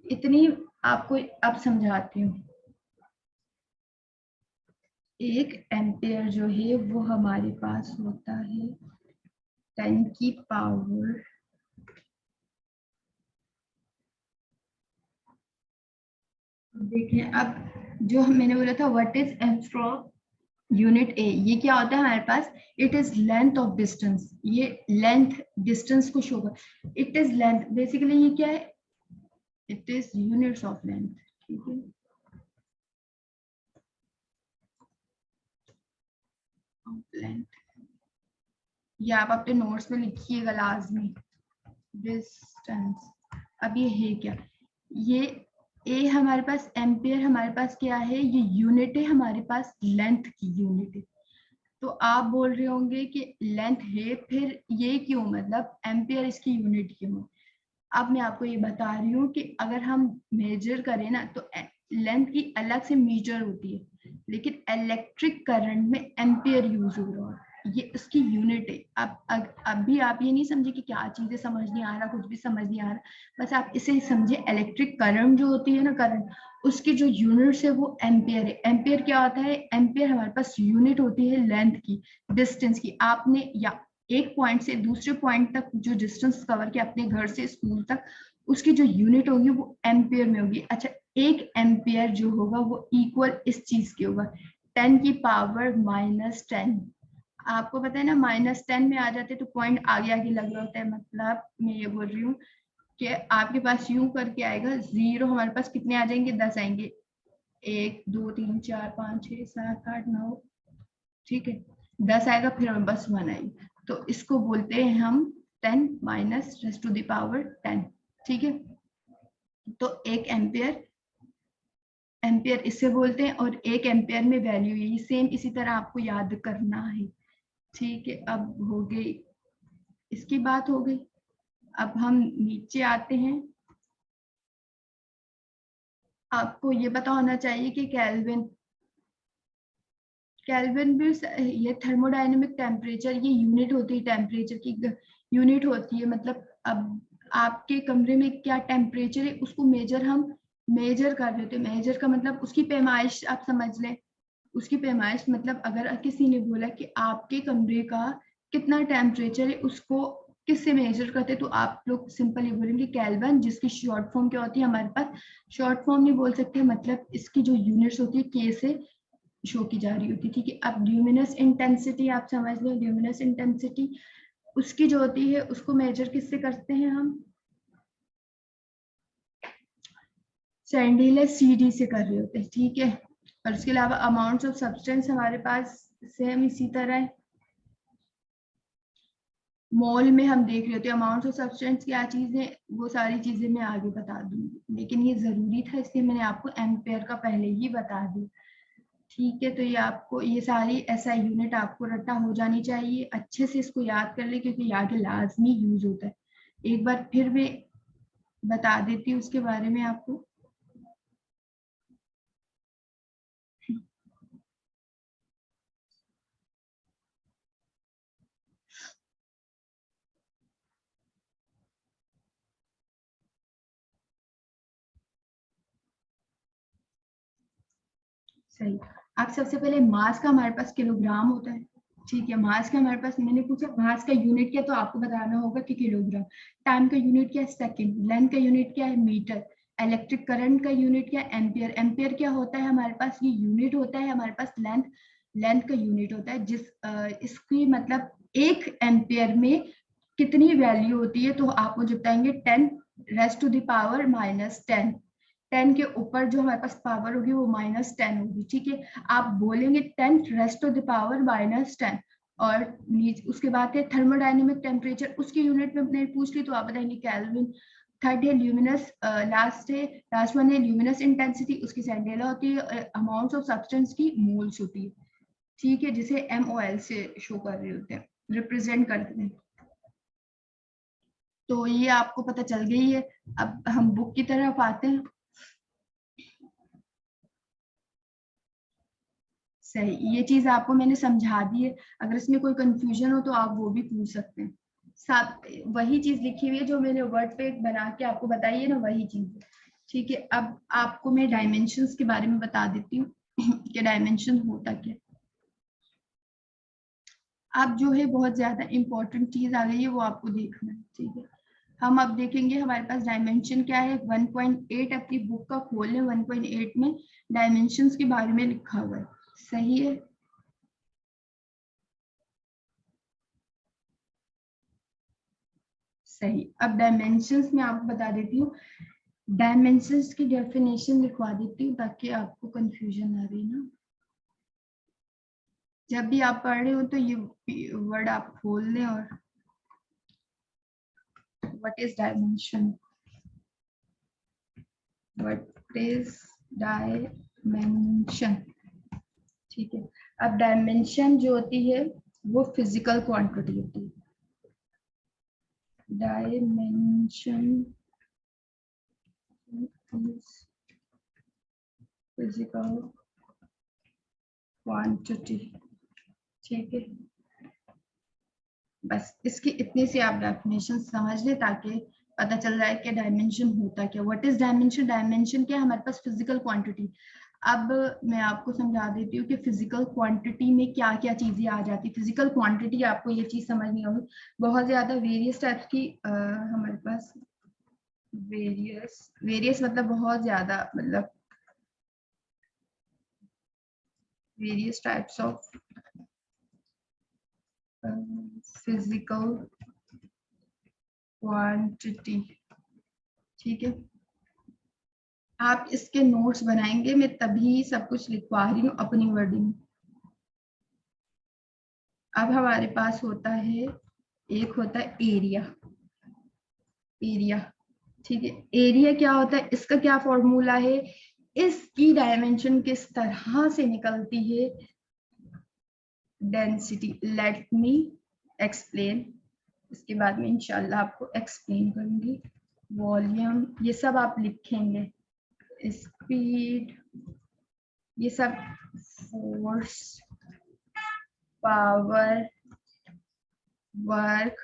इतनी आपको अब समझाती हूँ। एक एम्पियर जो है वो हमारे पास होता है 10 की पावर देखें अब, जो मैंने बोला था what is angstrom unit A, ये क्या होता है हमारे पास, it is length of distance, ये लेंथ डिस्टेंस को शो कर, इट इज लेंथ बेसिकली ये क्या है, it is units of length, ठीक है, लेंथ, ये आप अपने नोट्स में लिखिएगा लाजमी, डिस्टेंस। अब ये है क्या, ये ए हमारे पास एम्पियर हमारे पास क्या है, ये यूनिट है हमारे पास, लेंथ की यूनिट है। तो आप बोल रहे होंगे कि लेंथ है, फिर ये क्यों, मतलब एम्पियर इसकी यूनिट क्यों। अब मैं आपको ये बता रही हूँ कि अगर हम मेजर करें ना तो लेंथ की अलग से मीटर होती है, लेकिन इलेक्ट्रिक करंट में एम्पियर यूज हो रहा है, ये इसकी यूनिट है। अब भी आप ये नहीं समझे कि क्या चीजें समझ नहीं आ रहा, कुछ भी समझ नहीं आ रहा, बस आप इसे समझे, इलेक्ट्रिक करंट जो होती है ना, करंट, उसकी जो यूनिट्स है वो एम्पियर है। एम्पियर क्या होता है, एम्पियर हमारे पास यूनिट होती है लेंथ की, डिस्टेंस की। आपने या एक पॉइंट से दूसरे पॉइंट तक जो डिस्टेंस कवर किया अपने घर से स्कूल तक, उसकी जो यूनिट होगी वो एम्पियर में होगी। अच्छा, एक एम्पियर जो होगा वो इक्वल इस चीज के होगा 10 की पावर -10। आपको पता है ना, -10 में आ जाते तो पॉइंट आगे आगे लग रहा होता है, मतलब मैं ये बोल रही हूँ कि आपके पास यूं करके आएगा जीरो, हमारे पास कितने आ जाएंगे, 10 आएंगे, 1 2 3 4 5 6 7 8 9, ठीक है, 10 आएगा, फिर हमें बस 1 आएगी, तो इसको बोलते हैं हम 10 माइनस 10 ठीक है। तो एक एम्पियर, एम्पियर इससे बोलते हैं, और एक एम्पियर में वैल्यू यही सेम इसी तरह आपको याद करना है, ठीक है। अब हो गई, इसकी बात हो गई। अब हम नीचे आते हैं, आपको ये पता होना चाहिए कि केल्विन, केल्विन भी ये थर्मोडायनेमिक टेम्परेचर, ये यूनिट होती है, टेम्परेचर की यूनिट होती है, मतलब अब आपके कमरे में क्या टेम्परेचर है उसको मेजर हम मेजर कर रहे थे, मेजर का मतलब उसकी पैमाइश आप समझ लें, उसकी पैमाइश मतलब अगर किसी ने बोला कि आपके कमरे का कितना टेम्परेचर है, उसको किससे मेजर करते, तो आप लोग सिंपल ये बोलेंगे केल्विन, जिसकी शॉर्ट फॉर्म क्या होती है हमारे पास, शॉर्ट फॉर्म नहीं बोल सकते, मतलब इसकी जो यूनिट्स होती है के से शो की जा रही होती है, ठीक है। अब ल्यूमिनस इंटेंसिटी आप समझ लो, ल्यूमिनस इंटेंसिटी उसकी जो होती है उसको मेजर किससे करते हैं हम, सैंडीलेस सीडी से कर रहे होते हैं, ठीक है। और उसके अलावा अमाउंट्स ऑफ सब्सटेंस हमारे पास सेम इसी तरह है, मॉल में हम देख रहे होते हैं अमाउंट्स ऑफ सब्सटेंस क्या चीज है, वो सारी चीजें मैं आगे बता दूंगी, लेकिन ये जरूरी था इसलिए मैंने आपको एम्पेयर का पहले ही बता दी, ठीक है। तो ये आपको ये सारी ऐसा यूनिट आपको रट्टा हो जानी चाहिए, अच्छे से इसको याद कर ले क्योंकि ये आगे लाजमी यूज होता है। एक बार फिर मैं बता देती हूँ उसके बारे में आपको। सही, आप सबसे पहले मास का हमारे पास किलोग्राम होता है, ठीक है। मास का हमारे पास, मैंने पूछा मास का यूनिट क्या, तो आपको बताना होगा कि किलोग्राम। टाइम का यूनिट क्या है, सेकंड। लेंथ का यूनिट क्या है, मीटर। इलेक्ट्रिक करंट का यूनिट क्या है, एम्पियर। एम्पियर क्या होता है हमारे पास, ये यूनिट होता है हमारे पास, लेंथ, लेंथ का यूनिट होता है, जिस इसकी मतलब एक एम्पियर में कितनी वैल्यू होती है, तो आप मुझे बताएंगे 10⁻⁻10, 10 के ऊपर जो हमारे पास पावर होगी वो -10 होगी, ठीक है। आप बोलेंगे 10⁻10, और उसके बाद है थर्मोडायनेमिक टेम्परेचर, उसकी यूनिट में मैंने पूछ ली तो आप बताएंगे केल्विन। थर्ड है ल्यूमिनस, लास्ट वन है ल्यूमिनस इंटेंसिटी, उसकी सेंडेला होती है, अमाउंट्स ऑफ सब्सटेंस की मोल्स होती है, ठीक है, जिसे MOL से शो कर रहे होते हैं। रिप्रेजेंट करते हैं। तो ये आपको पता चल गई है। अब हम बुक की तरफ आते हैं। सही, ये चीज आपको मैंने समझा दी है। अगर इसमें कोई कंफ्यूजन हो तो आप वो भी पूछ सकते हैं। साथ वही चीज लिखी हुई है जो मैंने वर्ड पे बना के आपको बताई है ना, वही चीज। ठीक है, अब आपको मैं डायमेंशंस के बारे में बता देती हूँ कि डायमेंशन होता क्या। अब जो है बहुत ज्यादा इंपॉर्टेंट चीज आ गई है, वो आपको देखना है। ठीक है, हम अब देखेंगे हमारे पास डायमेंशन क्या है। 1.8 अपनी बुक का खोल लें। 1.8 में डायमेंशंस के बारे में लिखा हुआ है। सही है, सही। अब डायमेंशंस में आपको बता देती हूँ। डायमेंशंस की डेफिनेशन लिखवा देती हूँ ताकि आपको कंफ्यूजन ना रहे ना। जब भी आप पढ़ रहे हो तो ये वर्ड आप खोल लें। और what is dimension, what is dimension. ठीक है, अब डायमेंशन जो होती है वो फिजिकल क्वांटिटी होती है। Dimension is physical quantity. ठीक है, बस इसकी इतनी सी आप डेफिनेशन समझ लें ताकि पता चल जाए कि डायमेंशन होता क्या। व्हाट इज डायमेंशन, डायमेंशन क्या है हमारे पास फिजिकल क्वांटिटी। अब मैं आपको समझा देती हूँ कि फिजिकल क्वांटिटी में क्या क्या चीजें आ जाती है। फिजिकल क्वांटिटी आपको ये चीज समझनी होगी। बहुत ज्यादा वेरियस टाइप्स की हमारे पास वेरियस वेरियस मतलब बहुत ज्यादा, मतलब various types of physical quantity. ठीक है, आप इसके नोट्स बनाएंगे, मैं तभी सब कुछ लिखवा रही हूँ अपनी वर्डिंग। अब हमारे पास होता है, एक होता है एरिया। एरिया, ठीक है। एरिया क्या होता है, इसका क्या फॉर्मूला है, इसकी डायमेंशन किस तरह से निकलती है। Density, let me explain. इसके बाद में इंशाल्लाह आपको एक्सप्लेन करूंगी। वॉल्यूम, ये सब आप लिखेंगे। स्पीड, ये सब force, power, work,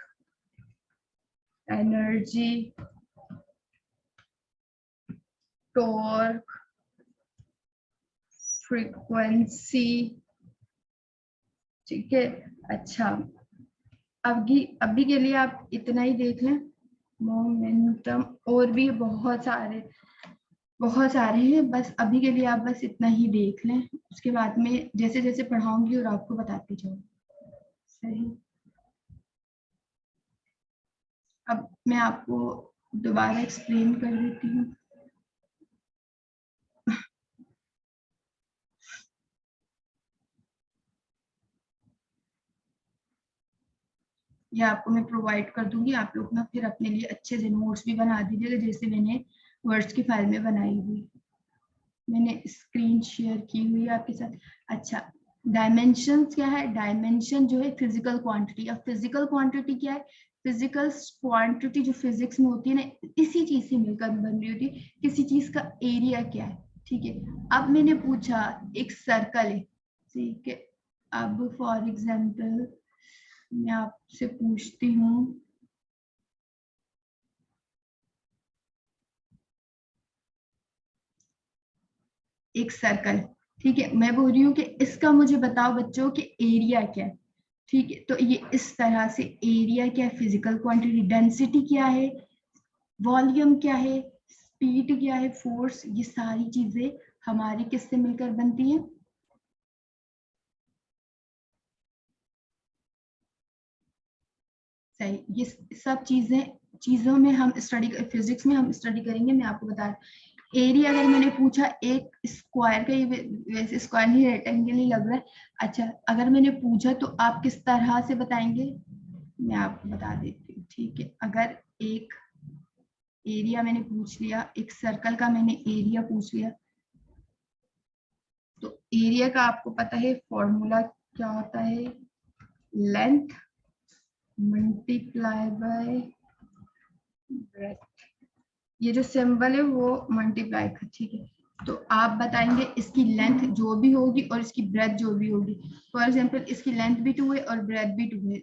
energy, torque, frequency. ठीक है, अच्छा। अभी के लिए आप इतना ही देख लें। मोमेंटम, और भी बहुत सारे हैं, बस अभी के लिए आप बस इतना ही देख लें। उसके बाद में जैसे जैसे पढ़ाऊंगी और आपको बताती जाऊँ। सही, अब मैं आपको दोबारा एक्सप्लेन कर देती हूँ। ये आपको मैं प्रोवाइड कर दूंगी। आप लोग ना फिर अपने लिए अच्छे से नोट्स भी बना दीजिएगा, जैसे मैंने वर्ड्स की फाइल में बनाई हुई। मैंने स्क्रीन शेयर की हुई है आपके साथ। अच्छा, डायमेंशन क्या है। डायमेंशन जो है फिजिकल क्वांटिटी। अब फिजिकल क्वांटिटी क्या है, फिजिकल क्वांटिटी जो फिजिक्स में होती है ना, इसी चीज से मिलकर बन रही होती है। किसी चीज का एरिया क्या है। ठीक है, अब मैंने पूछा एक सर्कल है। ठीक है, अब फॉर एग्जाम्पल मैं आपसे पूछती हूँ, एक सर्कल। ठीक है, मैं बोल रही हूँ कि इसका मुझे बताओ बच्चों कि एरिया क्या है। ठीक है, तो ये इस तरह से एरिया क्या है, फिजिकल क्वांटिटी। डेंसिटी क्या है, वॉल्यूम क्या है, स्पीड क्या है, फोर्स, ये सारी चीजें हमारी किससे मिलकर बनती हैं। सही, ये सब चीजों में हम स्टडी, फिजिक्स में हम स्टडी करेंगे। मैं आपको बता रही, एरिया अगर मैंने पूछा एक स्क्वायर का, ये वैसे स्क्वायर नहीं रेक्टेंगल ही लग रहा है। अच्छा, अगर मैंने पूछा तो आप किस तरह से बताएंगे, मैं आपको बता देती हूँ। ठीक है, अगर एक एरिया मैंने पूछ लिया, एक सर्कल का मैंने एरिया पूछ लिया, तो एरिया का आपको पता है फॉर्मूला क्या होता है, लेंथ मल्टीप्लाई बाय ब्रेथ, ये जो सिंबल है वो मल्टीप्लाई का, ठीक है। तो आप बताएंगे इसकी लेंथ जो भी होगी और इसकी ब्रेथ जो भी होगी। फॉर एग्जांपल इसकी लेंथ भी 2 है और ब्रेथ भी 2 है।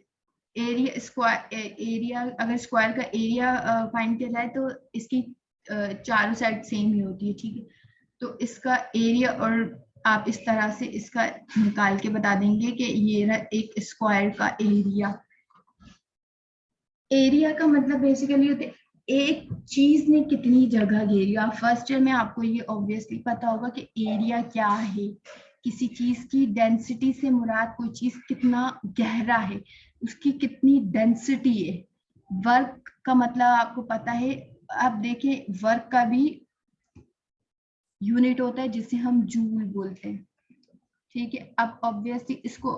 एरिया स्क्वायर, एरिया अगर स्क्वायर का एरिया फाइंड किया जाए तो इसकी चारों साइड सेम ही होती है, ठीक है। तो इसका एरिया, और आप इस तरह से इसका निकाल के बता देंगे कि ये रहा एक स्क्वायर का एरिया। एरिया का मतलब बेसिकली होते एक चीज ने कितनी जगह घेरी। आप फर्स्ट ईयर में आपको ये ऑब्वियसली पता होगा कि एरिया क्या है। किसी चीज की डेंसिटी से मुराद कोई चीज कितना गहरा है, उसकी कितनी डेंसिटी है। वर्क का मतलब आपको पता है। आप देखें वर्क का भी यूनिट होता है जिसे हम जूल बोलते हैं, ठीक है। अब ऑब्वियसली इसको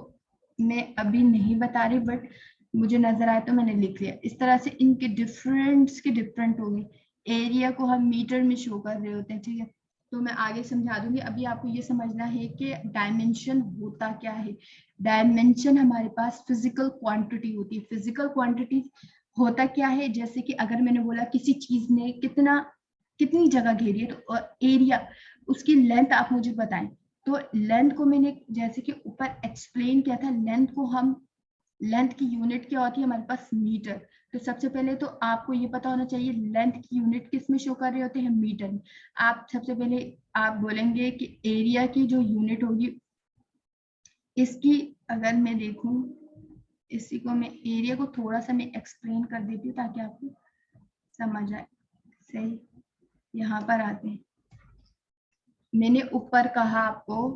मैं अभी नहीं बता रही, बट मुझे नजर आया तो मैंने लिख लिया। इस तरह से इनके डिफरेंट्स के डिफरेंट हो गए। एरिया को हम मीटर में शो कर रहे होते हैं, ठीक है। तो मैं आगे समझा दूंगी, अभी आपको ये समझना है कि डायमेंशन होता क्या है। डायमेंशन हमारे पास फिजिकल क्वांटिटी होती है। फिजिकल क्वांटिटी होता क्या है, जैसे कि अगर मैंने बोला किसी चीज ने कितनी जगह घेरी है, तो एरिया, उसकी लेंथ आप मुझे बताएं। तो लेंथ को मैंने जैसे कि ऊपर एक्सप्लेन किया था, लेंथ की यूनिट क्या होती है हमारे पास, मीटर। तो सबसे पहले तो आपको ये पता होना चाहिए लेंथ की यूनिट किस में शो कर रहे होते हैं, मीटर में। आप सबसे पहले आप बोलेंगे कि एरिया की जो यूनिट होगी, इसकी अगर मैं देखूं, इसी को मैं एरिया को थोड़ा सा मैं एक्सप्लेन कर देती हूँ ताकि आपको समझ आए। सही, यहाँ पर आते हैं। मैंने ऊपर कहा आपको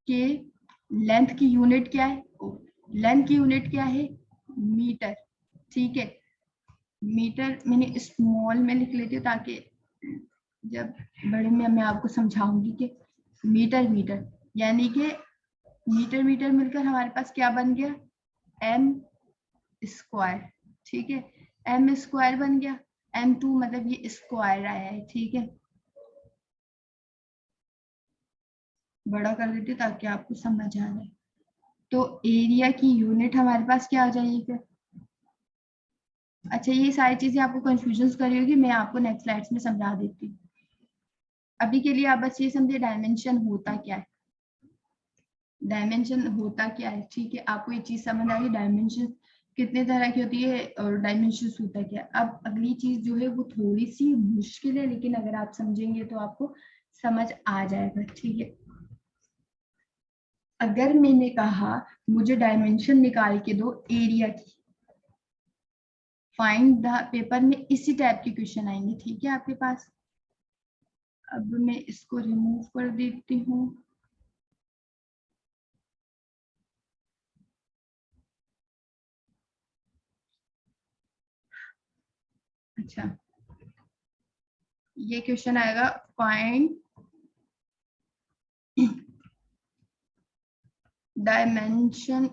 कि लेंथ की यूनिट क्या है, लेंथ की यूनिट क्या है, मीटर, ठीक है। मीटर मैंने स्मॉल में लिख लेती हूँ ताकि जब बड़े में मैं आपको समझाऊंगी कि मीटर मीटर यानी कि मीटर मीटर मिलकर हमारे पास क्या बन गया, एम स्क्वायर, ठीक है। एम स्क्वायर बन गया। M2 मतलब ये स्क्वायर आया है, ठीक है। बड़ा कर देती हूँ ताकि आपको समझ आ जाए। तो एरिया की यूनिट हमारे पास क्या आ जाएगी फिर। अच्छा, ये सारी चीजें आपको कंफ्यूजन कर रही होगी, मैं आपको नेक्स्ट स्लाइड्स में समझा देती हूँ। अभी के लिए आप बस ये समझे डायमेंशन होता क्या है। डायमेंशन होता क्या है, ठीक है। आपको ये चीज समझ आ गई, डायमेंशन कितने तरह की होती है और डायमेंशन होता क्या है। अब अगली चीज जो है वो थोड़ी सी मुश्किल है, लेकिन अगर आप समझेंगे तो आपको समझ आ जाएगा, ठीक है। अगर मैंने कहा मुझे डायमेंशन निकाल के दो एरिया की, फाइंड द, पेपर में इसी टाइप के क्वेश्चन आएंगे, ठीक है आपके पास। अब मैं इसको रिमूव कर देती हूँ। अच्छा, ये क्वेश्चन आएगा, find dimension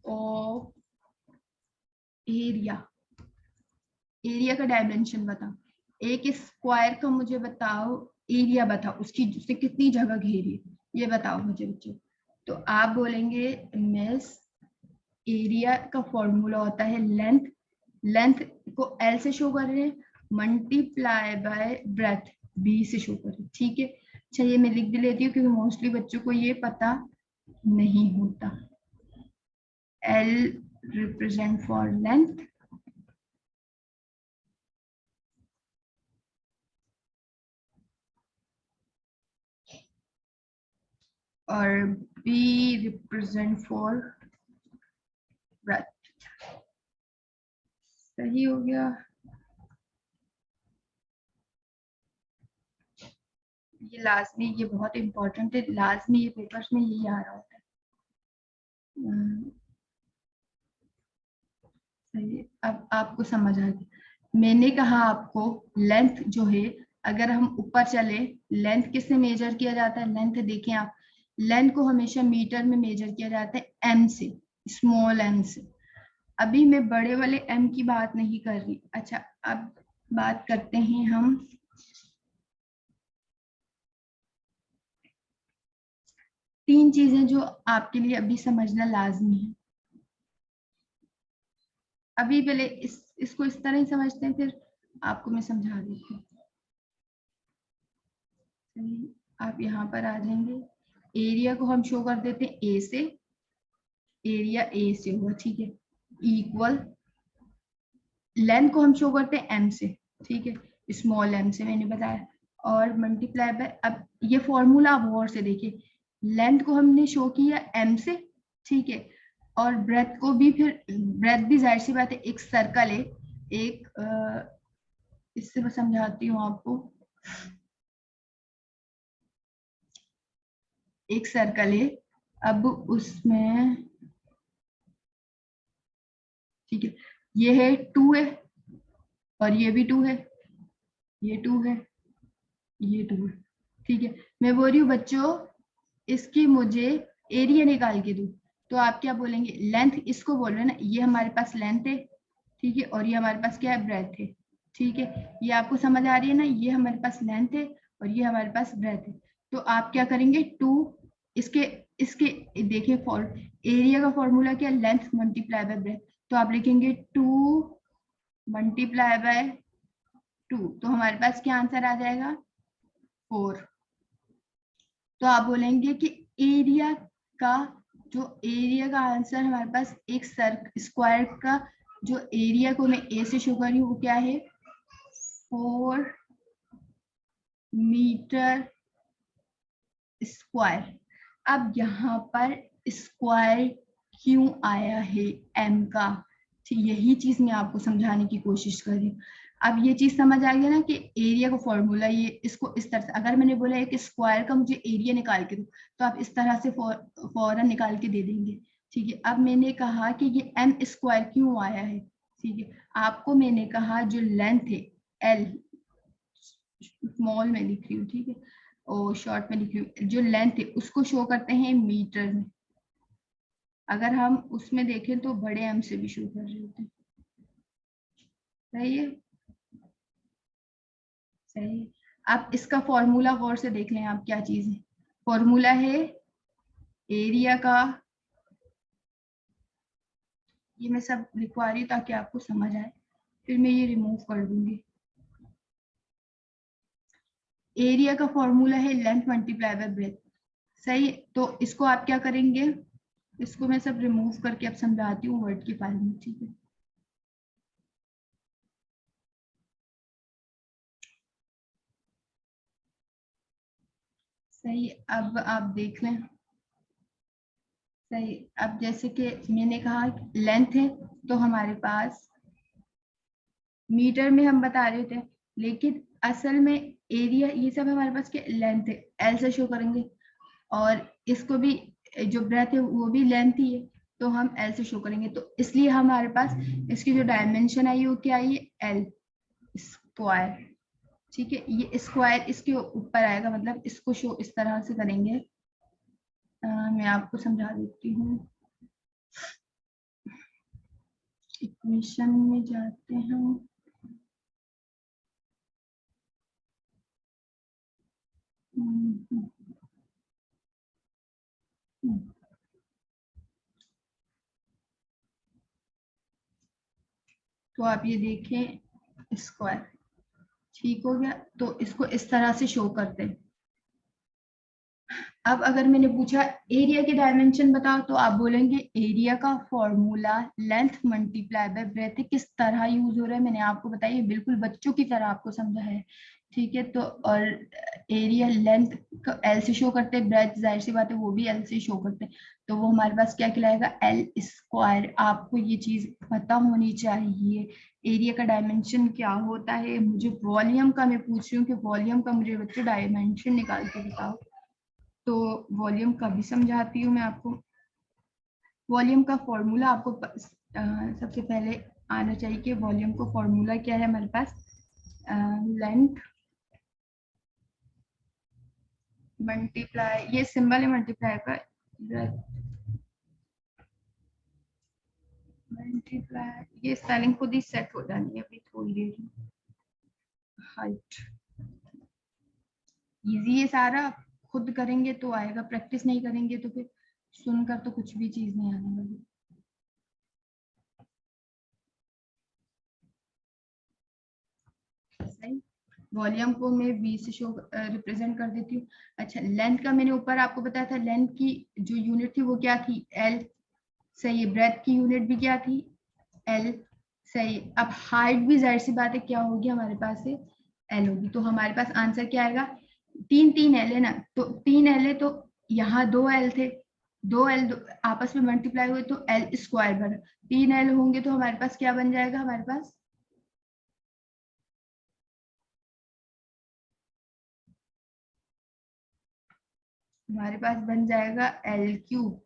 of area. Area का डायमेंशन बताओ। एक स्क्वायर का मुझे बताओ एरिया, बताओ उसकी, उसने कितनी जगह घेरी है, ये बताओ मुझे बच्चों। तो आप बोलेंगे मिस, एरिया का फॉर्मूला होता है लेंथ, लेंथ को L से शो कर रहे हैं, मल्टीप्लाई बाय ब्रेथ B से शो कर रहे हैं, ठीक है। अच्छा, ये मैं लिख भी लेती हूँ क्योंकि मोस्टली बच्चों को ये पता नहीं होता। L रिप्रेजेंट फॉर लेंथ, और B रिप्रेजेंट फॉर ब्रेथ। सही हो गया। ये लाजमी, ये बहुत इंपॉर्टेंट है, लाजमी ये पेपर्स में यही आ रहा होता है। सही है, अब आपको समझ आ गया। मैंने कहा आपको लेंथ जो है, अगर हम ऊपर चले, लेंथ किससे मेजर किया जाता है, लेंथ देखें आप, लेंथ को हमेशा मीटर में मेजर किया जाता है एम से, स्मॉल एम से। अभी मैं बड़े वाले एम की बात नहीं कर रही। अच्छा, अब बात करते हैं हम, तीन चीजें जो आपके लिए अभी समझना लाजमी है। अभी पहले इसको इस तरह ही समझते हैं, फिर आपको मैं समझा देती हूँ। आप यहाँ पर आ जाएंगे, एरिया को हम शो कर देते हैं ए से, एरिया ए से हुआ, ठीक है, इक्वल लेंथ को हम शो करते हैं एम से, ठीक है, स्मॉल एम से मैंने बताया, और मल्टीप्लाई बाय, अब ये फॉर्मूला आप गौर से देखिए, लेंथ को हमने शो किया एम से, ठीक है, और ब्रेथ को भी, फिर ब्रेथ भी जाहिर सी बात है एक सर्कल है, एक इससे मैं समझाती हूँ आपको, एक सर्कल है, अब उसमें, ठीक है, ये है 2 है, और ये भी 2 है, ये 2 है, ये 2 है, ठीक है। मैं बोल रही हूँ बच्चों, इसकी मुझे एरिया निकाल के दूं, तो आप क्या बोलेंगे, लेंथ इसको बोल रहे हैं ना, ये हमारे पास लेंथ है, ठीक है, और ये हमारे पास क्या है, ब्रेथ है, ठीक है, ये आपको समझ आ रही है ना, ये हमारे पास लेंथ है और ये हमारे पास ब्रेथ है। तो आप क्या करेंगे, 2, इसके इसके देखिए एरिया का फॉर्मूला क्या, लेंथ मल्टीप्लाई बाय ब्रेथ, तो आप लिखेंगे 2 मल्टीप्लाई बाय 2, तो हमारे पास क्या आंसर आ जाएगा, 4। तो आप बोलेंगे कि एरिया का, जो एरिया का आंसर हमारे पास एक स्क्वायर का, जो एरिया को मैं ए से शो कर रही हूँ वो क्या है, 4 मीटर स्क्वायर। अब यहाँ पर स्क्वायर क्यों आया है एम का, यही चीज मैं आपको समझाने की कोशिश कर रही हूँ। अब ये चीज समझ आ गया ना कि एरिया का फॉर्मूला, ये इसको इस तरह से, अगर मैंने बोला है कि स्क्वायर का मुझे एरिया निकाल के दो, तो आप इस तरह से फौरन निकाल के दे देंगे, ठीक है। अब मैंने कहा कि ये एम स्क्वायर क्यों आया है, ठीक है, आपको मैंने कहा जो लेंथ है एल, स्मॉल में लिख रही हूँ, ठीक है, और शॉर्ट में लिख रही हूँ, जो लेंथ है उसको शो करते हैं मीटर में, अगर हम उसमें देखें तो बड़े एम से भी शो कर रहे होते हैं, सही है, सही है। आप इसका फॉर्मूला गौर से देख लें, आप क्या चीज है, फॉर्मूला है एरिया का, ये मैं सब लिखवा रही हूँ ताकि आपको समझ आए, फिर मैं ये रिमूव कर दूंगी। एरिया का फॉर्मूला है लेंथ मल्टीप्लाई बाय ब्रेथ, सही, तो इसको आप क्या करेंगे, इसको मैं सब रिमूव करके अब समझाती हूँ वर्ड की फाइल में, ठीक है। सही, अब आप देख लें, सही, अब जैसे कि मैंने कहा लेंथ है, तो हमारे पास मीटर में हम बता रहे थे, लेकिन असल में एरिया, ये सब हमारे पास क्या लेंथ है, एल से शो करेंगे, और इसको भी, जो ब्रेथ है वो भी लेंथ ही है, तो हम एल से शो करेंगे, तो इसलिए हमारे पास इसकी जो डायमेंशन आई वो क्या आई है, एल स्क्वायर, ठीक है, ये स्क्वायर इसके ऊपर आएगा, मतलब इसको शो इस तरह से करेंगे, मैं आपको समझा देती हूँ, इक्वेशन में जाते हैं, हम्म, तो आप ये देखें स्क्वायर, ठीक हो गया, तो इसको इस तरह से शो करते हैं। अब अगर मैंने पूछा एरिया के डायमेंशन बताओ, तो आप बोलेंगे एरिया का formula length multiply by breath, किस तरह यूज हो रहा है मैंने आपको बताया, बिल्कुल बच्चों की तरह आपको समझा है, ठीक है। तो और एरिया लेंथ एल से शो करते हैं, ब्रेथ जाहिर सी बात है वो भी एल से शो करते हैं, तो वो हमारे पास क्या कहलाएगा, एल स्क्वायर। आपको ये चीज पता होनी चाहिए, एरिया का डायमेंशन क्या होता है। मुझे वॉल्यूम का मैं पूछ रही हूँ कि वॉल्यूम का मुझे बच्चे डायमेंशन निकाल के बताओ, तो वॉल्यूम का भी समझाती हूँ मैं आपको। वॉल्यूम का फॉर्मूला आपको सबसे पहले आना चाहिए कि वॉल्यूम का फॉर्मूला क्या है हमारे पास, लेंथ मल्टीप्लाई, ये सिंबल है मल्टीप्लाई का, मल्टीप्लाई, ये स्पेलिंग खुद ही सेट हो जानी है अभी थोड़ी देर में, हाइट, इजी है सारा, खुद करेंगे तो आएगा, प्रैक्टिस नहीं करेंगे तो फिर सुनकर तो कुछ भी चीज नहीं आने वाली। वॉल्यूम को मैं v से शो रिप्रेजेंट कर देती हूँ। अच्छा, लेंथ का मैंने ऊपर आपको बताया था, लेंथ की जो यूनिट थी वो क्या थी, l। सही है। ब्रेथ की यूनिट भी क्या थी, l। सही। अब हाइट भी जाहिर सी बात है क्या होगी हमारे पास से, l होगी। तो हमारे पास आंसर क्या आएगा, तीन तीन l है ना, तो तीन l है, तो यहाँ दो l थे, दो l आपस में मल्टीप्लाई हुए तो l स्क्वायर बना, तीन l होंगे तो हमारे पास क्या बन जाएगा, हमारे पास बन जाएगा l क्यूब,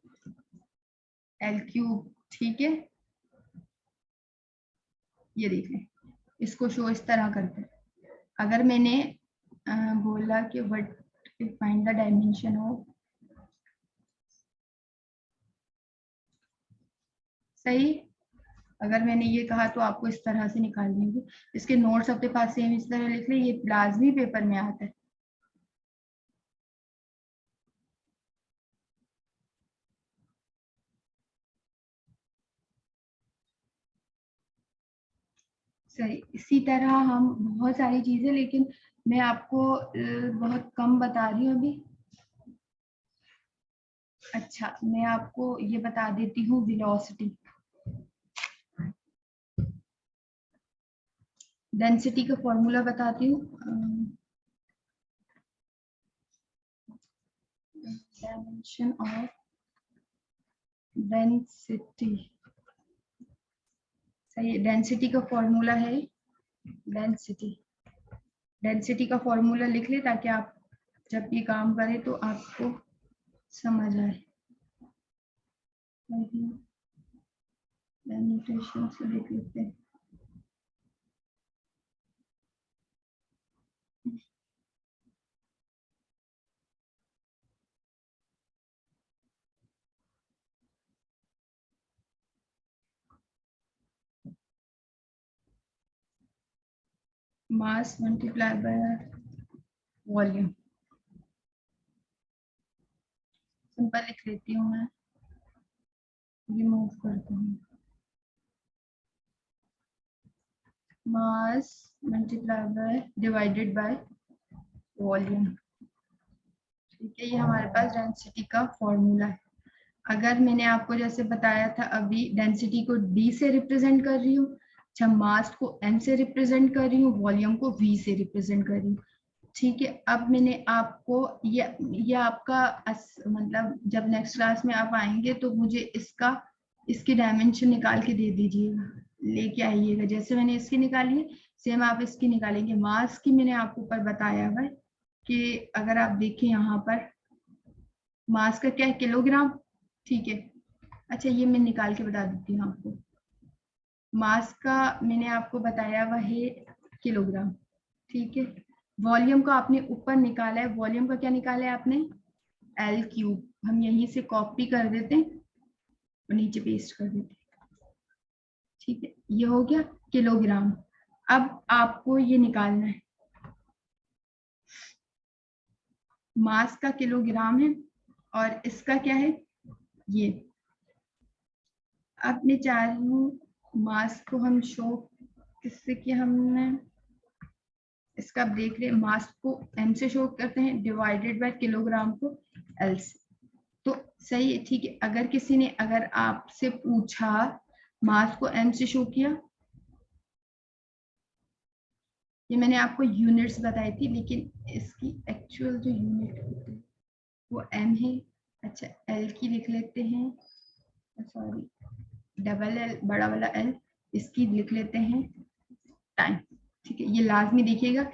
ठीक है। ये देख लें, इसको शो इस तरह करते हैं। अगर मैंने बोला कि what find the dimension of, सही। अगर मैंने ये कहा तो आपको इस तरह से निकालनी होगी। इसके नोट्स अपने पास सेम इस तरह लिख ले, ये लाजमी पेपर में आता है। सही। इसी तरह हम बहुत सारी चीजें, लेकिन मैं आपको बहुत कम बता रही हूँ अभी। अच्छा, मैं आपको ये बता देती हूँ वेलोसिटी, डेंसिटी का फॉर्मूला बताती हूँ। डायमेंशन ऑफ डेंसिटी, सही है। डेंसिटी का फॉर्मूला है, डेंसिटी, डेंसिटी का फॉर्मूला लिख ले ताकि आप जब ये काम करें तो आपको समझ आए। नोटेशन से लिख लेते हैं। मास मल्टीप्लाई बाय वॉल्यूम, सिंपल लिख लेती हूँ मैं, रिमूव करती हूँ। मास multiply by divided by volume, ठीक है। ये हमारे पास डेंसिटी का फॉर्मूला है। अगर मैंने आपको जैसे बताया था अभी, डेंसिटी को d से रिप्रेजेंट कर रही हूँ, अच्छा मास को m से रिप्रेजेंट कर रही हूँ, वॉल्यूम को v से रिप्रेजेंट कर रही हूँ, ठीक है। अब मैंने आपको ये आपका मतलब जब नेक्स्ट क्लास में आप आएंगे तो मुझे इसकी डायमेंशन निकाल के दे दीजिएगा, लेके आइएगा। जैसे मैंने इसकी निकाली है सेम आप इसकी निकालेंगे। मास की मैंने आपको ऊपर बताया हुआ है कि अगर आप देखें यहाँ पर, मास का क्या है, किलोग्राम, ठीक है। अच्छा, ये मैं निकाल के बता देती हूँ आपको। मास का मैंने आपको बताया हुआ है किलोग्राम, ठीक है। वॉल्यूम का आपने ऊपर निकाला है, वॉल्यूम का क्या निकाला है आपने, एल क्यूब। हम यहीं से कॉपी कर देते हैं और नीचे पेस्ट कर देते हैं, ठीक है। ये हो गया किलोग्राम। अब आपको ये निकालना है, मास का किलोग्राम है और इसका क्या है, ये। अब मैं चाह रही हूँ मास को हम शो किससे किया हमने, इसका आप देख रहे, मास को m से शो करते हैं, डिवाइडेड बाय किलोग्राम को l से। तो सही है, ठीक है। अगर किसी ने अगर आपसे पूछा मास को m से शो किया, ये मैंने आपको यूनिट्स बताई थी, लेकिन इसकी एक्चुअल जो यूनिट होती है वो m है। अच्छा, l की लिख लेते हैं, सॉरी डबल l, बड़ा वाला l, इसकी लिख लेते हैं टाइम, ठीक है। ये लाजमी देखिएगा,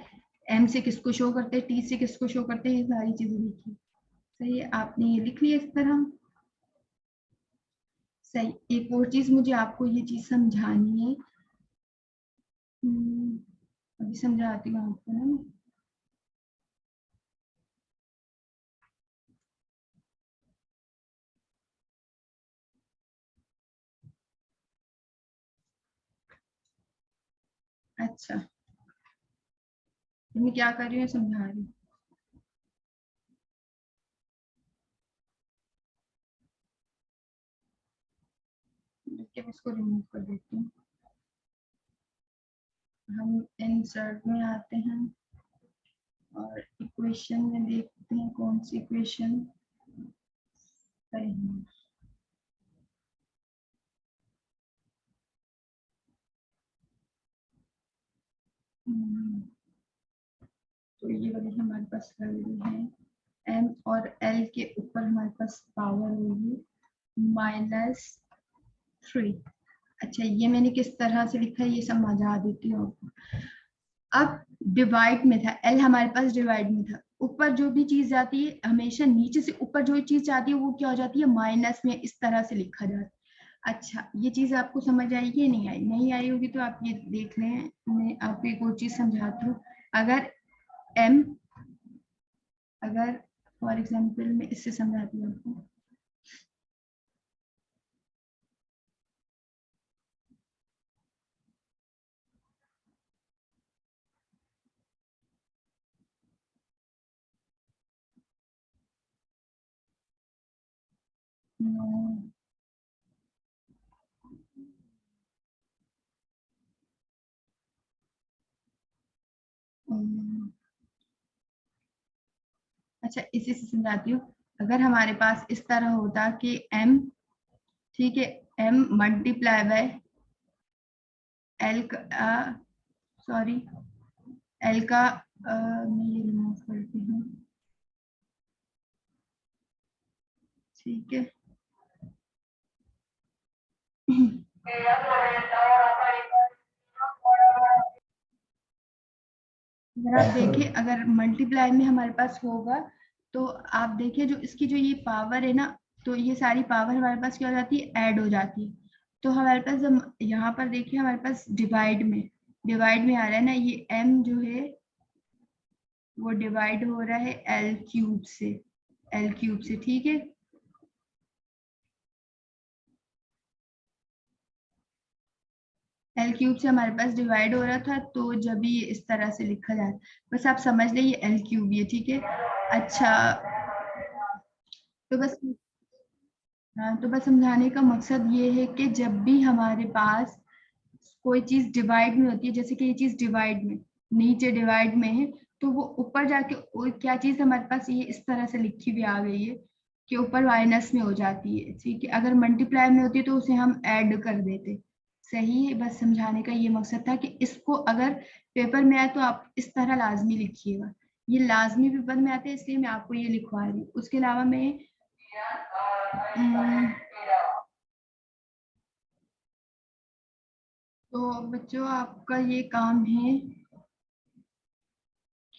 m से किसको शो करते हैं, t से किसको शो करते हैं, ये सारी चीजें देखिए। सही है, आपने ये लिख लिया इस तरह, सही। एक और चीज मुझे आपको ये चीज समझानी है, अभी समझाती हूँ आपको ना मैं। अच्छा, मैं क्या कर रही हूँ समझा रही हूँ। देखिए, मैं इसको रिमूव कर देती हूँ। हम इंसर्ट में आते हैं, और इक्वेशन में देखते हैं कौन सी इक्वेशन सही है। तो ये वाली हमारे पास वैल्यू है m और l के ऊपर हमारे पास पावर होगी -3। अच्छा, ये मैंने किस तरह से लिखा है ये समझा देती हूँ आपको। अब डिवाइड में था, एल हमारे पास डिवाइड में था, ऊपर जो भी चीज जाती है हमेशा नीचे से ऊपर जो चीज जाती है वो क्या हो जाती है माइनस में, इस तरह से लिखा जाता है। अच्छा, ये चीज आपको समझ आई कि नहीं आई? नहीं आई होगी तो आप ये देख लें, मैं आपको एक और चीज समझाती हूँ। अगर m, अगर फॉर एग्जाम्पल मैं इससे समझाती हूँ आपको। नो, अच्छा इसी से समझाती हूँ। अगर हमारे पास इस तरह होता कि m, ठीक है, m मल्टीप्लाई बाय l का, सॉरी l का, मैं ये रिमूव करती हूँ, ठीक है। अगर आप देखिए, अगर मल्टीप्लाई में हमारे पास होगा तो आप देखिए जो इसकी जो ये पावर है ना, तो ये सारी पावर हमारे पास क्या हो जाती है, ऐड हो जाती है। तो हमारे पास जब यहाँ पर देखिए हमारे पास डिवाइड में आ रहा है ना, ये m जो है वो डिवाइड हो रहा है एल क्यूब से, ठीक है। एल क्यूब से हमारे पास डिवाइड हो रहा था, तो जब ये इस तरह से लिखा जाए, बस आप समझ लें ये एल क्यूब है, ठीक है। अच्छा, तो बस, हाँ, तो बस समझाने का मकसद ये है कि जब भी हमारे पास कोई चीज डिवाइड में होती है, जैसे कि ये चीज डिवाइड में, नीचे डिवाइड में है, तो वो ऊपर जाके क्या चीज हमारे पास ये इस तरह से लिखी हुई आ गई है कि ऊपर माइनस में हो जाती है, ठीक है। अगर मल्टीप्लाई में होती है तो उसे हम ऐड कर देते। सही है, बस समझाने का ये मकसद था कि इसको अगर पेपर में आए तो आप इस तरह लाजमी लिखिएगा। ये लाजमी पेपर में आते हैं इसलिए मैं आपको ये लिखवा रही हूँ। उसके अलावा मैं अम, तो बच्चों आपका ये काम है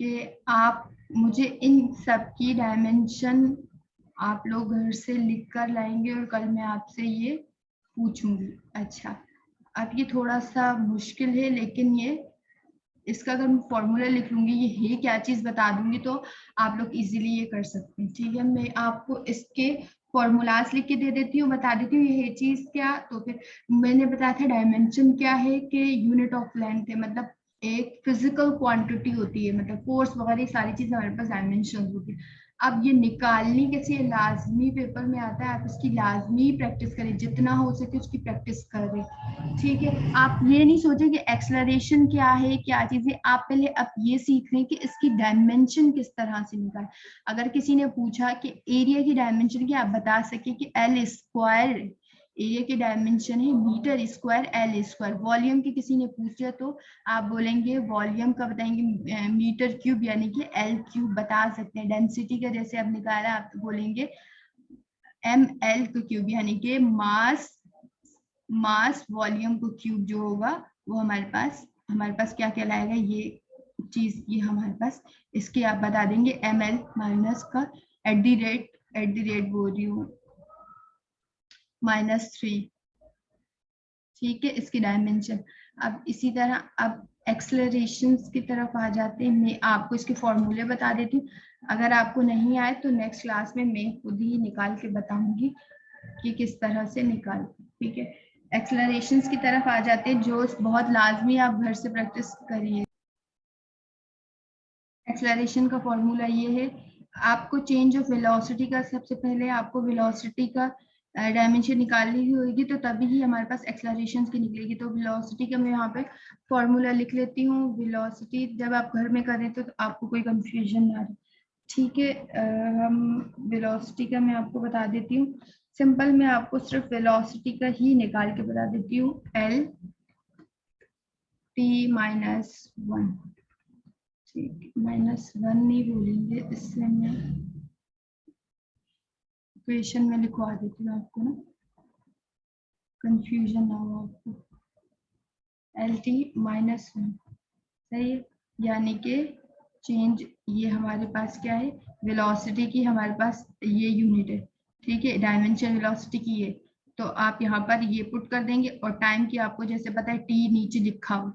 कि आप मुझे इन सब की डायमेंशन आप लोग घर से लिख कर लाएंगे और कल मैं आपसे ये पूछूंगी। अच्छा, अब ये थोड़ा सा मुश्किल है, लेकिन ये इसका अगर मैं फॉर्मूला लिख लूंगी, ये है क्या चीज बता दूंगी, तो आप लोग इजीली ये कर सकते हैं, ठीक है। मैं आपको इसके फॉर्मूलाज लिख के दे देती हूँ, बता देती हूँ ये है चीज क्या। तो फिर मैंने बताया था डायमेंशन क्या है, कि यूनिट ऑफ लेंथ है, मतलब एक फिजिकल क्वांटिटी होती है, मतलब फोर्स वगैरह सारी चीज हमारे पास डायमेंशन होती है। अब ये निकालनी कैसे है, लाजमी पेपर में आता है, आप इसकी लाजमी प्रैक्टिस करें, जितना हो सके उसकी प्रैक्टिस करें, ठीक है। आप ये नहीं सोचें कि एक्सलरेशन क्या है, क्या चीज है, आप पहले अब ये सीख लें कि इसकी डायमेंशन किस तरह से निकालें। अगर किसी ने पूछा कि एरिया की डायमेंशन क्या, आप बता सके कि एल स्क्वायर, एरिया की डायमेंशन है metre square L square. Volume की किसी ने पूछा तो आप बोलेंगे वॉल्यूम का बताएंगे मीटर क्यूब, यानी कि एल क्यूब बता सकते हैं। डेंसिटी का जैसे आप निकाला, आप तो बोलेंगे एम एल क्यूब, यानी कि मास वॉल्यूम को क्यूब जो होगा वो हमारे पास क्या कहलाएगा, ये चीज ये हमारे पास, इसके आप बता देंगे एम एल माइनस का एट दी रेट बोल रही हूँ -3, ठीक है, इसकी डायमेंशन। अब इसी तरह अब एक्सलरेशन की तरफ आ जाते हैं। मैं आपको इसके फॉर्मूले बता देती हूँ, अगर आपको नहीं आए तो नेक्स्ट क्लास में मैं खुद ही निकाल के बताऊंगी कि किस तरह से निकाल, ठीक है। एक्सलरेशन की तरफ आ जाते हैं, जो बहुत लाजमी आप घर से प्रैक्टिस करिए। एक्सलरेशन का फॉर्मूला ये है, आपको चेंज ऑफ वेलोसिटी का, सबसे पहले आपको वेलोसिटी का डायमेंशन निकालनी ही होगी तो तभी ही हमारे पास एक्सेलरेशन की निकलेगी। तो वेलोसिटी का मैं यहाँ पे फॉर्मूला लिख लेती हूँ। वेलोसिटी जब आप घर में कर रहे थे तो आपको कोई कंफ्यूजन ना रहे, ठीक है। हम वेलोसिटी का मैं आपको बता देती हूँ। सिंपल मैं आपको सिर्फ वेलोसिटी का ही निकाल के बता देती हूँ। एल टी माइनस वन, ठीक, -1 नहीं बोलेंगे, इससे मैं इक्वेशन में लिखवा देती हूँ आपको ना, कंफ्यूजन ना हो आपको। एल टी -1, सही है, यानी कि चेंज, ये हमारे पास क्या है, वेलोसिटी की हमारे पास ये यूनिट है, ठीक है, डायमेंशन वेलोसिटी की ये। तो आप यहाँ पर ये पुट कर देंगे और टाइम की आपको जैसे पता है टी नीचे लिखा हो,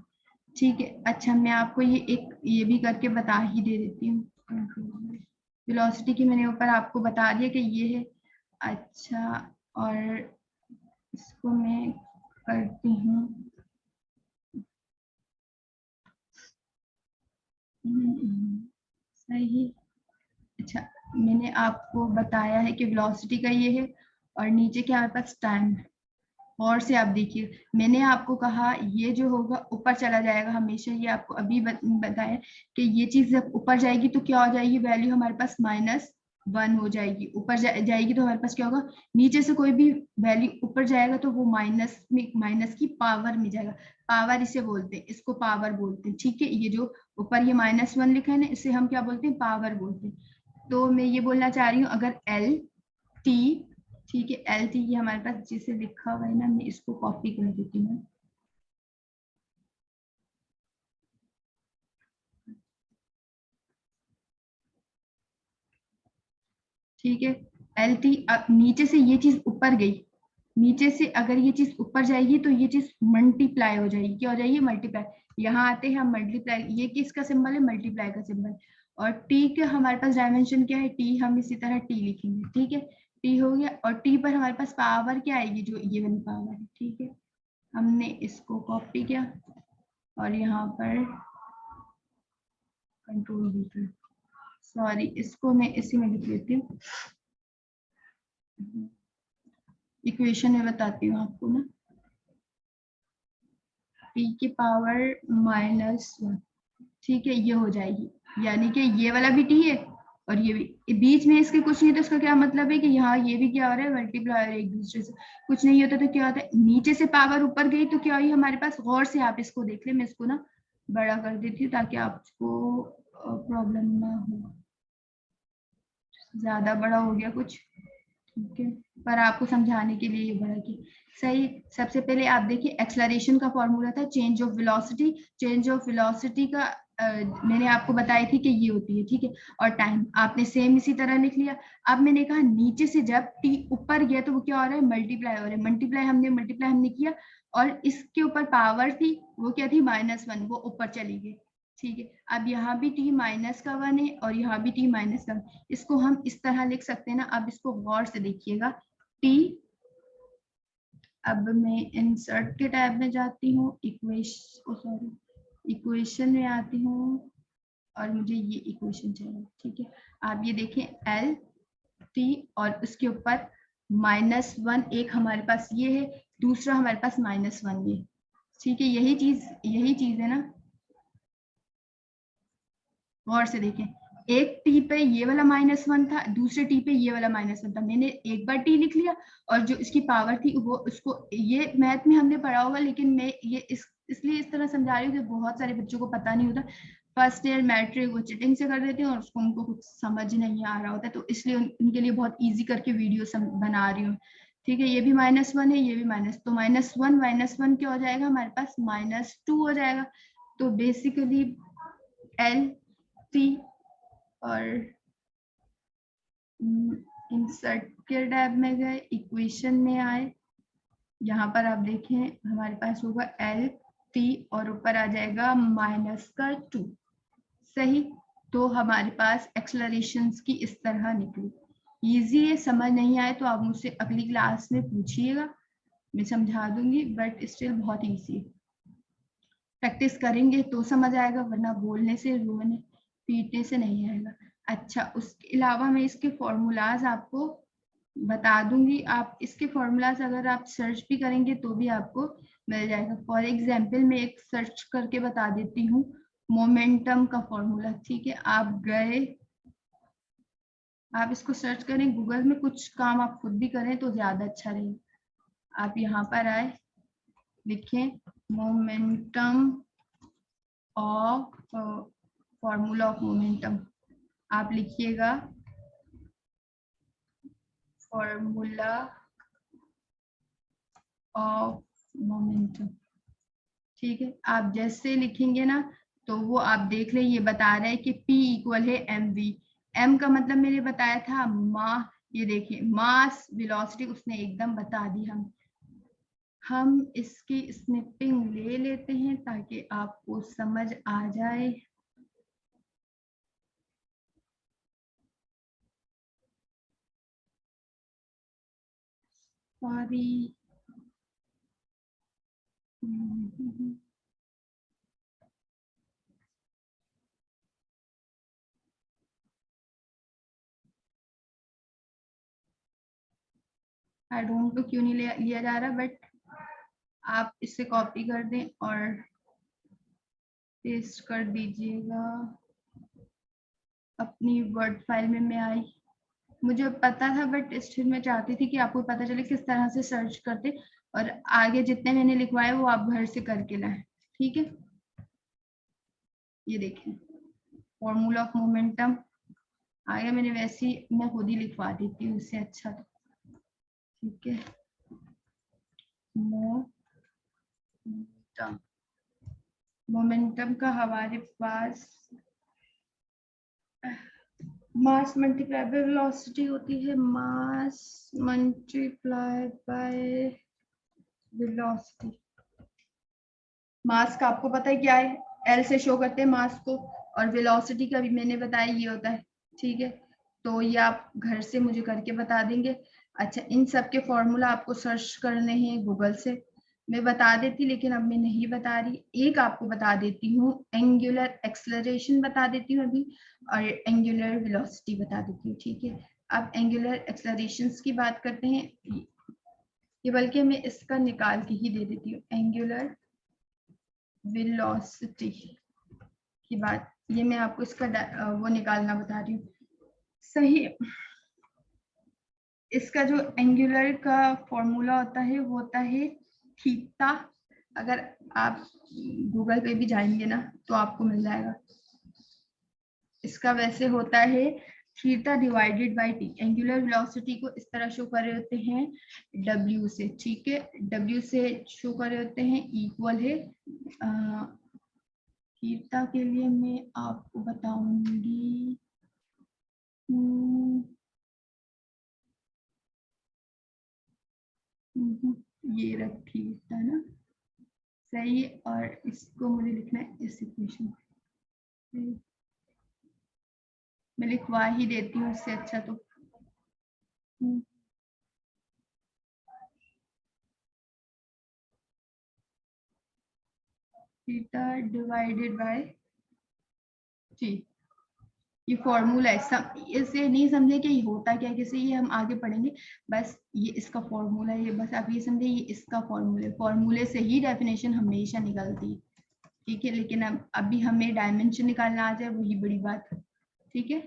ठीक है। अच्छा मैं आपको ये भी करके बता ही दे देती हूँ। वेलोसिटी की मैंने ऊपर आपको बता दिया कि ये है। अच्छा, और इसको मैं करती हूँ, सही। अच्छा, मैंने आपको बताया है कि वेलोसिटी का ये है और नीचे क्या हमारे पास टाइम है। और से आप देखिए, मैंने आपको कहा ये जो होगा ऊपर चला जाएगा हमेशा, ये आपको अभी बताया कि ये चीज जब ऊपर जाएगी तो क्या हो जाएगी, वैल्यू हमारे पास -1 हो जाएगी। ऊपर जाएगी तो हमारे पास क्या होगा, नीचे से कोई भी वैल्यू ऊपर जाएगा तो वो माइनस में, माइनस की पावर में जाएगा। पावर इसे बोलते हैं, इसको पावर बोलते हैं, ठीक है। ये जो ऊपर ये -1 लिखा है ना, इसे हम क्या बोलते हैं, पावर बोलते हैं। तो मैं ये बोलना चाह रही हूँ, अगर एल टी, ठीक है, एल टी ये हमारे पास जिसे लिखा हुआ है ना, मैं इसको कॉपी कर देती हूँ। ठीक है, एल टी, नीचे से ये चीज ऊपर गई, नीचे से अगर ये चीज ऊपर जाएगी तो ये चीज मल्टीप्लाई हो जाएगी, क्या हो जाएगी, मल्टीप्लाई। यहाँ आते हैं हम मल्टीप्लाई, ये किसका सिंबल है, मल्टीप्लाई का सिंबल। और टी के हमारे पास डायमेंशन क्या है, टी, हम इसी तरह टी लिखेंगे, ठीक है। टी हो गया, और टी पर हमारे पास पावर क्या आएगी, जो ये वाली पावर है, ठीक है। हमने इसको कॉपी किया और यहाँ पर कंट्रोल दी, सॉरी, इसको मैं इसी में लिख लेती हूँ। इक्वेशन में बताती हूँ आपको ना, टी की पावर -1, ठीक है, ये हो जाएगी। यानी कि ये वाला भी टी है और ये भी, बीच में इसके कुछ नहीं, तो इसका क्या मतलब है कि यहाँ ये भी क्या हो रहा है, मल्टीप्लाई हो रहा है एक दूसरे से। कुछ नहीं होता तो क्या होता है, नीचे से पावर ऊपर गई तो क्या हुई हमारे पास, गौर से आप इसको देख ले, मैं इसको ना बड़ा कर देती हूँ ताकि आपको प्रॉब्लम ना हो। ज्यादा बड़ा हो गया कुछ, ठीक है, पर आपको समझाने के लिए ये बड़ा की, सही। सबसे पहले आप देखिए, एक्सेलरेशन का फॉर्मूला था change of velocity. Change of velocity का मैंने आपको बताई थी कि ये होती है, ठीक है। और टाइम आपने सेम इसी तरह लिख लिया। अब मैंने कहा नीचे से जब टी ऊपर गया तो वो क्या हो रहा है, मल्टीप्लाई हो रहा है। मल्टीप्लाई हमने किया, और इसके ऊपर पावर थी, वो क्या थी, -1, वो ऊपर चली गई, ठीक है। अब यहाँ भी t -1 है और यहाँ भी t -1, इसको हम इस तरह लिख सकते हैं ना। अब इसको गौर से देखिएगा, t, अब मैं इंसर्ट के टैब में जाती हूँ, इक्वेशन में आती हूँ और मुझे ये इक्वेशन चाहिए, ठीक है। आप ये देखें, एल टी और उसके ऊपर -1, एक हमारे पास ये है, दूसरा हमारे पास -1 ये, ठीक है। यही चीज है ना, गौर से देखें। एक टी पे ये वाला -1 था, दूसरे टी पे ये वाला -1 था। मैंने एक बार टी लिख लिया और जो इसकी पावर थी वो, उसको, ये मैथ में हमने पढ़ा होगा, लेकिन मैं ये इसलिए इस तरह समझा रही हूँ कि बहुत सारे बच्चों को पता नहीं होता। फर्स्ट ईयर मैट्रिक वो चिटिंग से कर देते हैं और उसको, उनको कुछ समझ नहीं आ रहा होता, तो इसलिए उनके लिए बहुत ईजी करके वीडियो बना रही हूँ, ठीक है। ये भी -1 है, ये भी तो -1 क्या हो जाएगा हमारे पास, -2 हो जाएगा। तो बेसिकली एल टी, और इंसर्ट के टैब में गए, इक्वेशन में आए, यहाँ पर आप देखें हमारे पास होगा एल टी और ऊपर आ जाएगा -2, सही। तो हमारे पास एक्सेलरेशंस की इस तरह निकली। इजी है, समझ नहीं आए तो आप मुझसे अगली क्लास में पूछिएगा, मैं समझा दूंगी, बट स्टिल बहुत इजी है। प्रैक्टिस करेंगे तो समझ आएगा, वरना बोलने से, रोने पीटने से नहीं आएगा। अच्छा, उसके अलावा मैं इसके फॉर्मूलाज आपको बता दूंगी। आप इसके फॉर्मूलाज अगर आप सर्च भी करेंगे तो भी आपको मिल जाएगा। फॉर एग्जाम्पल मैं एक सर्च करके बता देती हूँ, मोमेंटम का फॉर्मूला। ठीक है, आप गए, आप इसको सर्च करें गूगल में, कुछ काम आप खुद भी करें तो ज्यादा अच्छा रहेगा। आप यहाँ पर आए, लिखें momentum of, formula of momentum, आप लिखिएगा फॉर्मूला ऑफ मोमेंटम। ठीक है, आप जैसे लिखेंगे ना तो वो आप देख लें, ये बता रहा है कि P इक्वल है mv। m का मतलब मैंने बताया था मा, ये देखिए मास वेलोसिटी उसने एकदम बता दी। हम इसकी स्निपिंग ले लेते हैं ताकि आपको समझ आ जाए। सॉरी, आई डोंट नो क्यों नहीं लिया जा रहा, बट आप इससे कॉपी कर दें और पेस्ट कर दीजिएगा अपनी वर्ड फाइल में। मैं आई, मुझे पता था बट स्टिल मैं चाहती थी कि आपको पता चले किस तरह से सर्च करते, और आगे जितने मैंने लिखवाए वो आप घर से करके लाएं। ठीक है, ये देखें फॉर्मूला ऑफ मोमेंटम आगे, मैंने वैसे ही मैं खुद ही लिखवा देती हूँ उससे अच्छा तो। ठीक है, मोमेंटम, मोमेंटम का हमारे पास मास मल्टीप्लाई बाय वेलोसिटी होती है, मास मल्टीप्लाई बाय वेलोसिटी। मास का आपको पता है क्या है, एल से शो करते हैं मास को, और वेलोसिटी का भी मैंने बताया ये होता है। ठीक है, तो ये आप घर से मुझे करके बता देंगे। अच्छा, इन सब के फॉर्मूला आपको सर्च करने हैं गूगल से, मैं बता देती लेकिन अब मैं नहीं बता रही। एक आपको बता देती हूँ, एंगुलर एक्सेलरेशन बता देती हूँ अभी, और एंगुलर वेलोसिटी बता देती हूँ। ठीक है, अब एंगुलर एक्सेलरेशन की बात करते हैं, ये बल्कि मैं इसका निकाल के ही दे देती हूँ, एंगुलर वेलोसिटी की बात, ये मैं आपको इसका वो निकालना बता रही हूँ। सही, इसका जो एंगुलर का फॉर्मूला होता है वो होता है थीटा। अगर आप गूगल पे भी जाएंगे ना तो आपको मिल जाएगा। इसका वैसे होता है theta divided by T. Angular velocity को इस तरह शो कर रहे होते हैं डब्ल्यू से। ठीक है, डब्ल्यू से शो कर रहे होते हैं, इक्वल है थीटा के लिए मैं आपको बताऊंगी, ये रखी है ना, सही है। और इसको मुझे लिखना है इस इक्वेशन, मैं लिखवा ही देती हूँ इससे अच्छा तो। थीटा डिवाइडेड बाय टी, ये फॉर्मूला है। इसे नहीं समझे कि ये होता क्या, कैसे, ये हम आगे पढ़ेंगे। बस ये इसका फॉर्मूला है, बस आप ये समझे ये इसका फॉर्मूला है। फॉर्मूले से ही डेफिनेशन हमेशा निकलती है। ठीक है, लेकिन अब अभी हमें डायमेंशन निकालना आ जाए वही बड़ी बात है। ठीक है,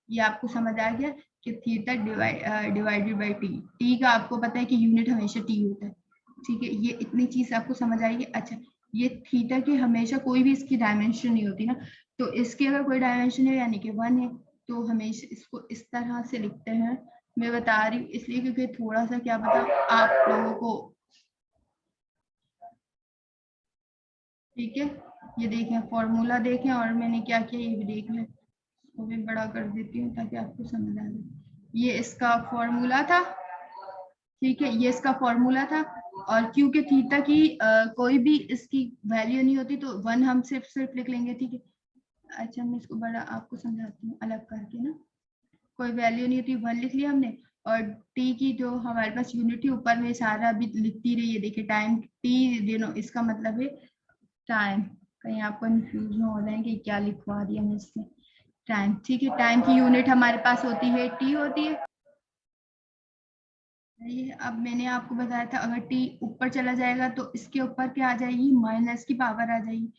ये आपको समझ आ गया कि theta divided by T. T का आपको पता है कि यूनिट हमेशा टी होता है। ठीक है, ये इतनी चीज आपको समझ आएगी। अच्छा, ये थीटा की हमेशा कोई भी इसकी डायमेंशन नहीं होती ना, तो इसकी अगर कोई डायमेंशन है यानी कि 1 है, तो हमेशा इसको इस तरह से लिखते हैं। मैं बता रही हूँ इसलिए क्योंकि थोड़ा सा क्या पता आप लोगों को। ठीक है, ये देखें फॉर्मूला देखें, और मैंने क्या किया ये भी देख लें। इसको भी बड़ा कर देती हूँ ताकि आपको समझ आ जाए। ये इसका फॉर्मूला था। ठीक है, ये इसका फॉर्मूला था, और क्योंकि थीटा की कोई भी इसकी वैल्यू नहीं होती तो 1 हम सिर्फ लिख लेंगे। ठीक है, अच्छा मैं इसको बड़ा आपको समझाती हूँ अलग करके ना, कोई वैल्यू नहीं होती, 1 लिख लिया हमने। और टी की जो हमारे पास यूनिट है ऊपर में सारा अभी लिखती रही है, देखिए टाइम टी दिनों, इसका मतलब है टाइम। कहीं आप कंफ्यूज ना हो जाए कि क्या लिखवा दिया मैं इसमें। टाइम, ठीक है। टाइम की यूनिट हमारे पास होती है टी होती है। ये अब मैंने आपको बताया था अगर टी ऊपर चला जाएगा तो इसके ऊपर क्या आ जाएगी, माइनस की पावर आ जाएगी।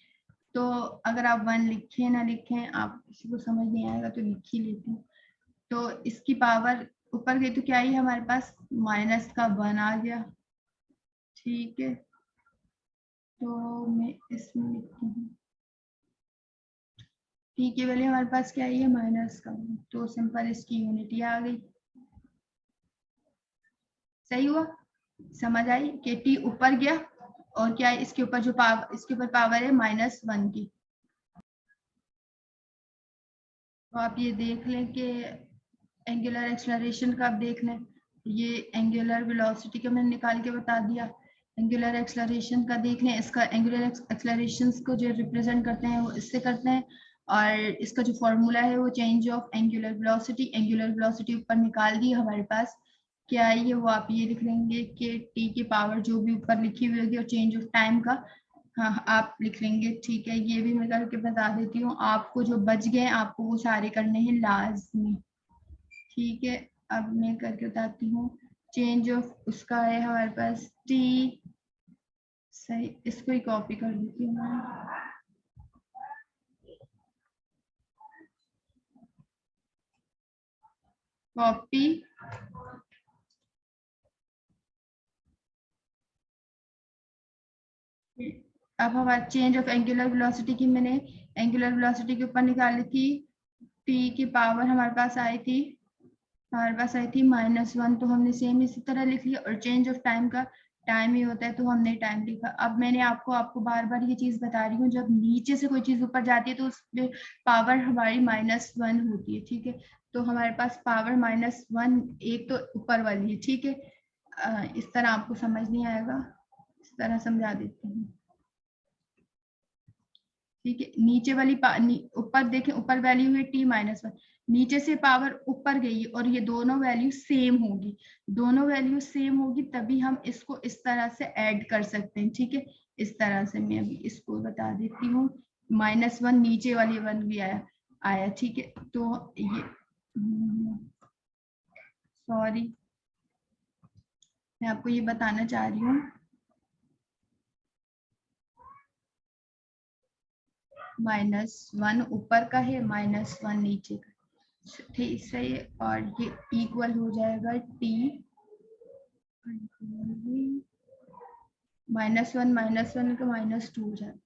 तो अगर आप 1 लिखें ना लिखें, आप किसी को समझ नहीं आएगा तो लिख ही लेती हूँ। तो इसकी पावर ऊपर गई तो क्या आई हमारे पास, माइनस का 1 आ गया, ठीक है। तो मैं इसमें लिखती हूँ टी की वैल्यू हमारे पास क्या आई है, माइनस का 1। तो सिंपल इसकी यूनिट आ गई। सही हुआ, समझ आई कि टी ऊपर गया और क्या है इसके ऊपर जो पावर, इसके ऊपर पावर है -1 की। तो आप ये देख लें कि एंगुलर एक्सेलरेशन का आप देख लें, ये एंगुलर वेलोसिटी का मैंने निकाल के बता दिया। एंगुलर एक्सेलरेशन का देख लें, इसका एंगुलर एक्सेलरेशन को जो रिप्रेजेंट करते हैं वो इससे करते हैं, और इसका जो फॉर्मूला है वो change of angular velocity. Angular velocity ऊपर निकाल दी हमारे पास, क्या है ये, वो आप ये लिख लेंगे कि टी की पावर जो भी ऊपर लिखी हुई होगी और चेंज ऑफ टाइम का, हाँ आप लिख लेंगे, ठीक है। ये भी मैं करके बता देती हूँ आपको, जो बच गए आपको वो सारे करने हैं लाजमी, ठीक है। अब मैं करके बताती हूँ। चेंज ऑफ उसका है हमारे पास टी, सही, इसको ही कॉपी कर देती हूँ मैं, कॉपी। अब हमारा चेंज ऑफ एंगुलर वेलोसिटी की मैंने एंगुलर वेलोसिटी के ऊपर निकाली थी, टी की पावर हमारे पास आई थी, हमारे पास आई थी -1, तो हमने सेम इसी तरह लिख लिया। और चेंज ऑफ टाइम का टाइम ही होता है तो हमने टाइम लिखा। अब मैंने आपको बार बार ये चीज बता रही हूँ, जब नीचे से कोई चीज ऊपर जाती है तो उसमें पावर हमारी -1 होती है, ठीक है। तो हमारे पास पावर -1 एक तो ऊपर वाली है, ठीक है। इस तरह आपको समझ नहीं आएगा, इस तरह समझा देती हूँ, ठीक है। नीचे वाली ऊपर देखें, ऊपर वैल्यू है t-1, नीचे से पावर ऊपर गई और ये दोनों वैल्यू सेम होगी, दोनों वैल्यू सेम होगी तभी हम इसको इस तरह से ऐड कर सकते हैं, ठीक है। इस तरह से मैं अभी इसको बता देती हूँ, -1 नीचे वाली 1 भी आया, ठीक है। तो ये सॉरी, मैं आपको ये बताना चाह रही हूँ, -1 ऊपर का है, -1 नीचे का, ठीक सही है। और ये इक्वल हो जाएगा t -1 का -2 हो जाएगा।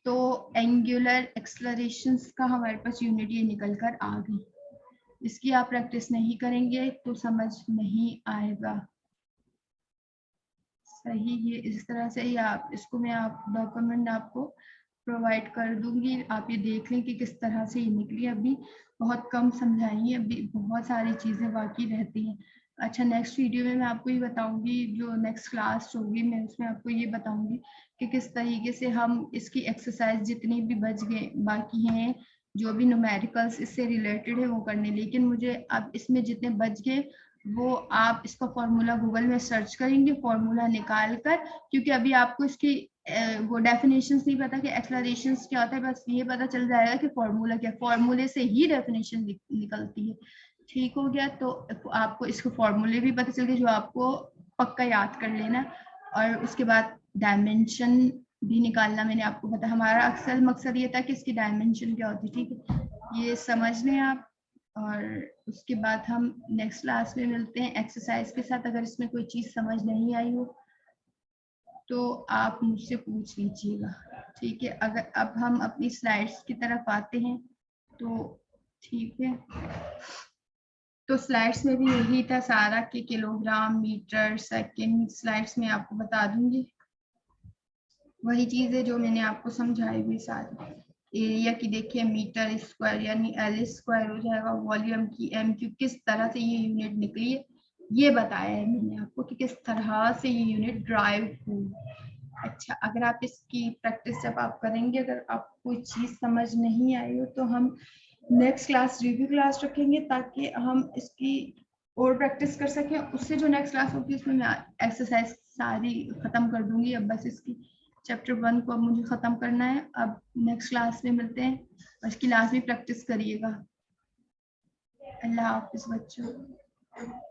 तो एंगुलर एक्सेलरेशन का हमारे पास यूनिट ये निकल कर आ गई। इसकी आप प्रैक्टिस नहीं करेंगे तो समझ नहीं आएगा, सही। ये इस तरह से ही आप इसको, मैं आप डॉक्यूमेंट आपको प्रोवाइड कर दूंगी, आप ये देख लें कि किस तरह से ये निकली। अभी बहुत कम समझाएंगे, अभी बहुत सारी चीज़ें बाकी रहती हैं। अच्छा, नेक्स्ट वीडियो में मैं आपको ये बताऊंगी, जो नेक्स्ट क्लास होगी मैं उसमें आपको ये बताऊंगी कि किस तरीके से हम इसकी एक्सरसाइज जितनी भी बच गए बाकी हैं, जो भी न्यूमेरिकल्स इससे रिलेटेड है वो करने। लेकिन मुझे अब इसमें जितने बच गए वो आप इसका फॉर्मूला गूगल में सर्च करेंगे, फॉर्मूला निकाल कर, क्योंकि अभी आपको इसकी वो डेफिनेशंस नहीं पता कि एक्सेलरेशंस क्या होता है, बस ये पता चल जाएगा कि फॉर्मूला क्या, फॉर्मूले से ही डेफिनेशन निकलती है, ठीक हो गया। तो आपको इसको फॉर्मूले भी पता चल गए जो आपको पक्का याद कर लेना, और उसके बाद डायमेंशन भी निकालना मैंने आपको बताया। हमारा अक्सर मकसद ये था कि इसकी डायमेंशन क्या होती है, ठीक है, ये समझ लें आप। और उसके बाद हम नेक्स्ट क्लास में मिलते हैं एक्सरसाइज के साथ। अगर इसमें कोई चीज़ समझ नहीं आई हो तो आप मुझसे पूछ लीजिएगा, ठीक है। अगर अब हम अपनी स्लाइड्स की तरफ आते हैं तो ठीक है। तो स्लाइड्स में भी यही था सारा कि किलोग्राम, मीटर, सेकंड, स्लाइड्स में आपको बता दूंगी वही चीज़ है जो मैंने आपको समझाई हुई सारी। एरिया की देखिए मीटर स्क्वायर यानी एल स्क्वायर हो जाएगा, वॉल्यूम की एम क्यू, किस तरह से ये यूनिट निकली है ये बताया है मैंने आपको कि किस तरह से ये यूनिट ड्राइव हुई। अच्छा, अगर आप इसकी प्रैक्टिस जब आप करेंगे, अगर आपको कोई चीज़ समझ नहीं आई हो तो हम नेक्स्ट क्लास रिव्यू क्लास रखेंगे ताकि हम इसकी और प्रैक्टिस कर सकें। उससे जो नेक्स्ट क्लास होगी उसमें मैं एक्सरसाइज सारी खत्म कर दूंगी। अब बस इसकी चैप्टर 1 को अब मुझे खत्म करना है। अब नेक्स्ट क्लास में मिलते हैं और इसकी लास्ट में प्रैक्टिस करिएगा। अल्लाह हाफिज बच्चों।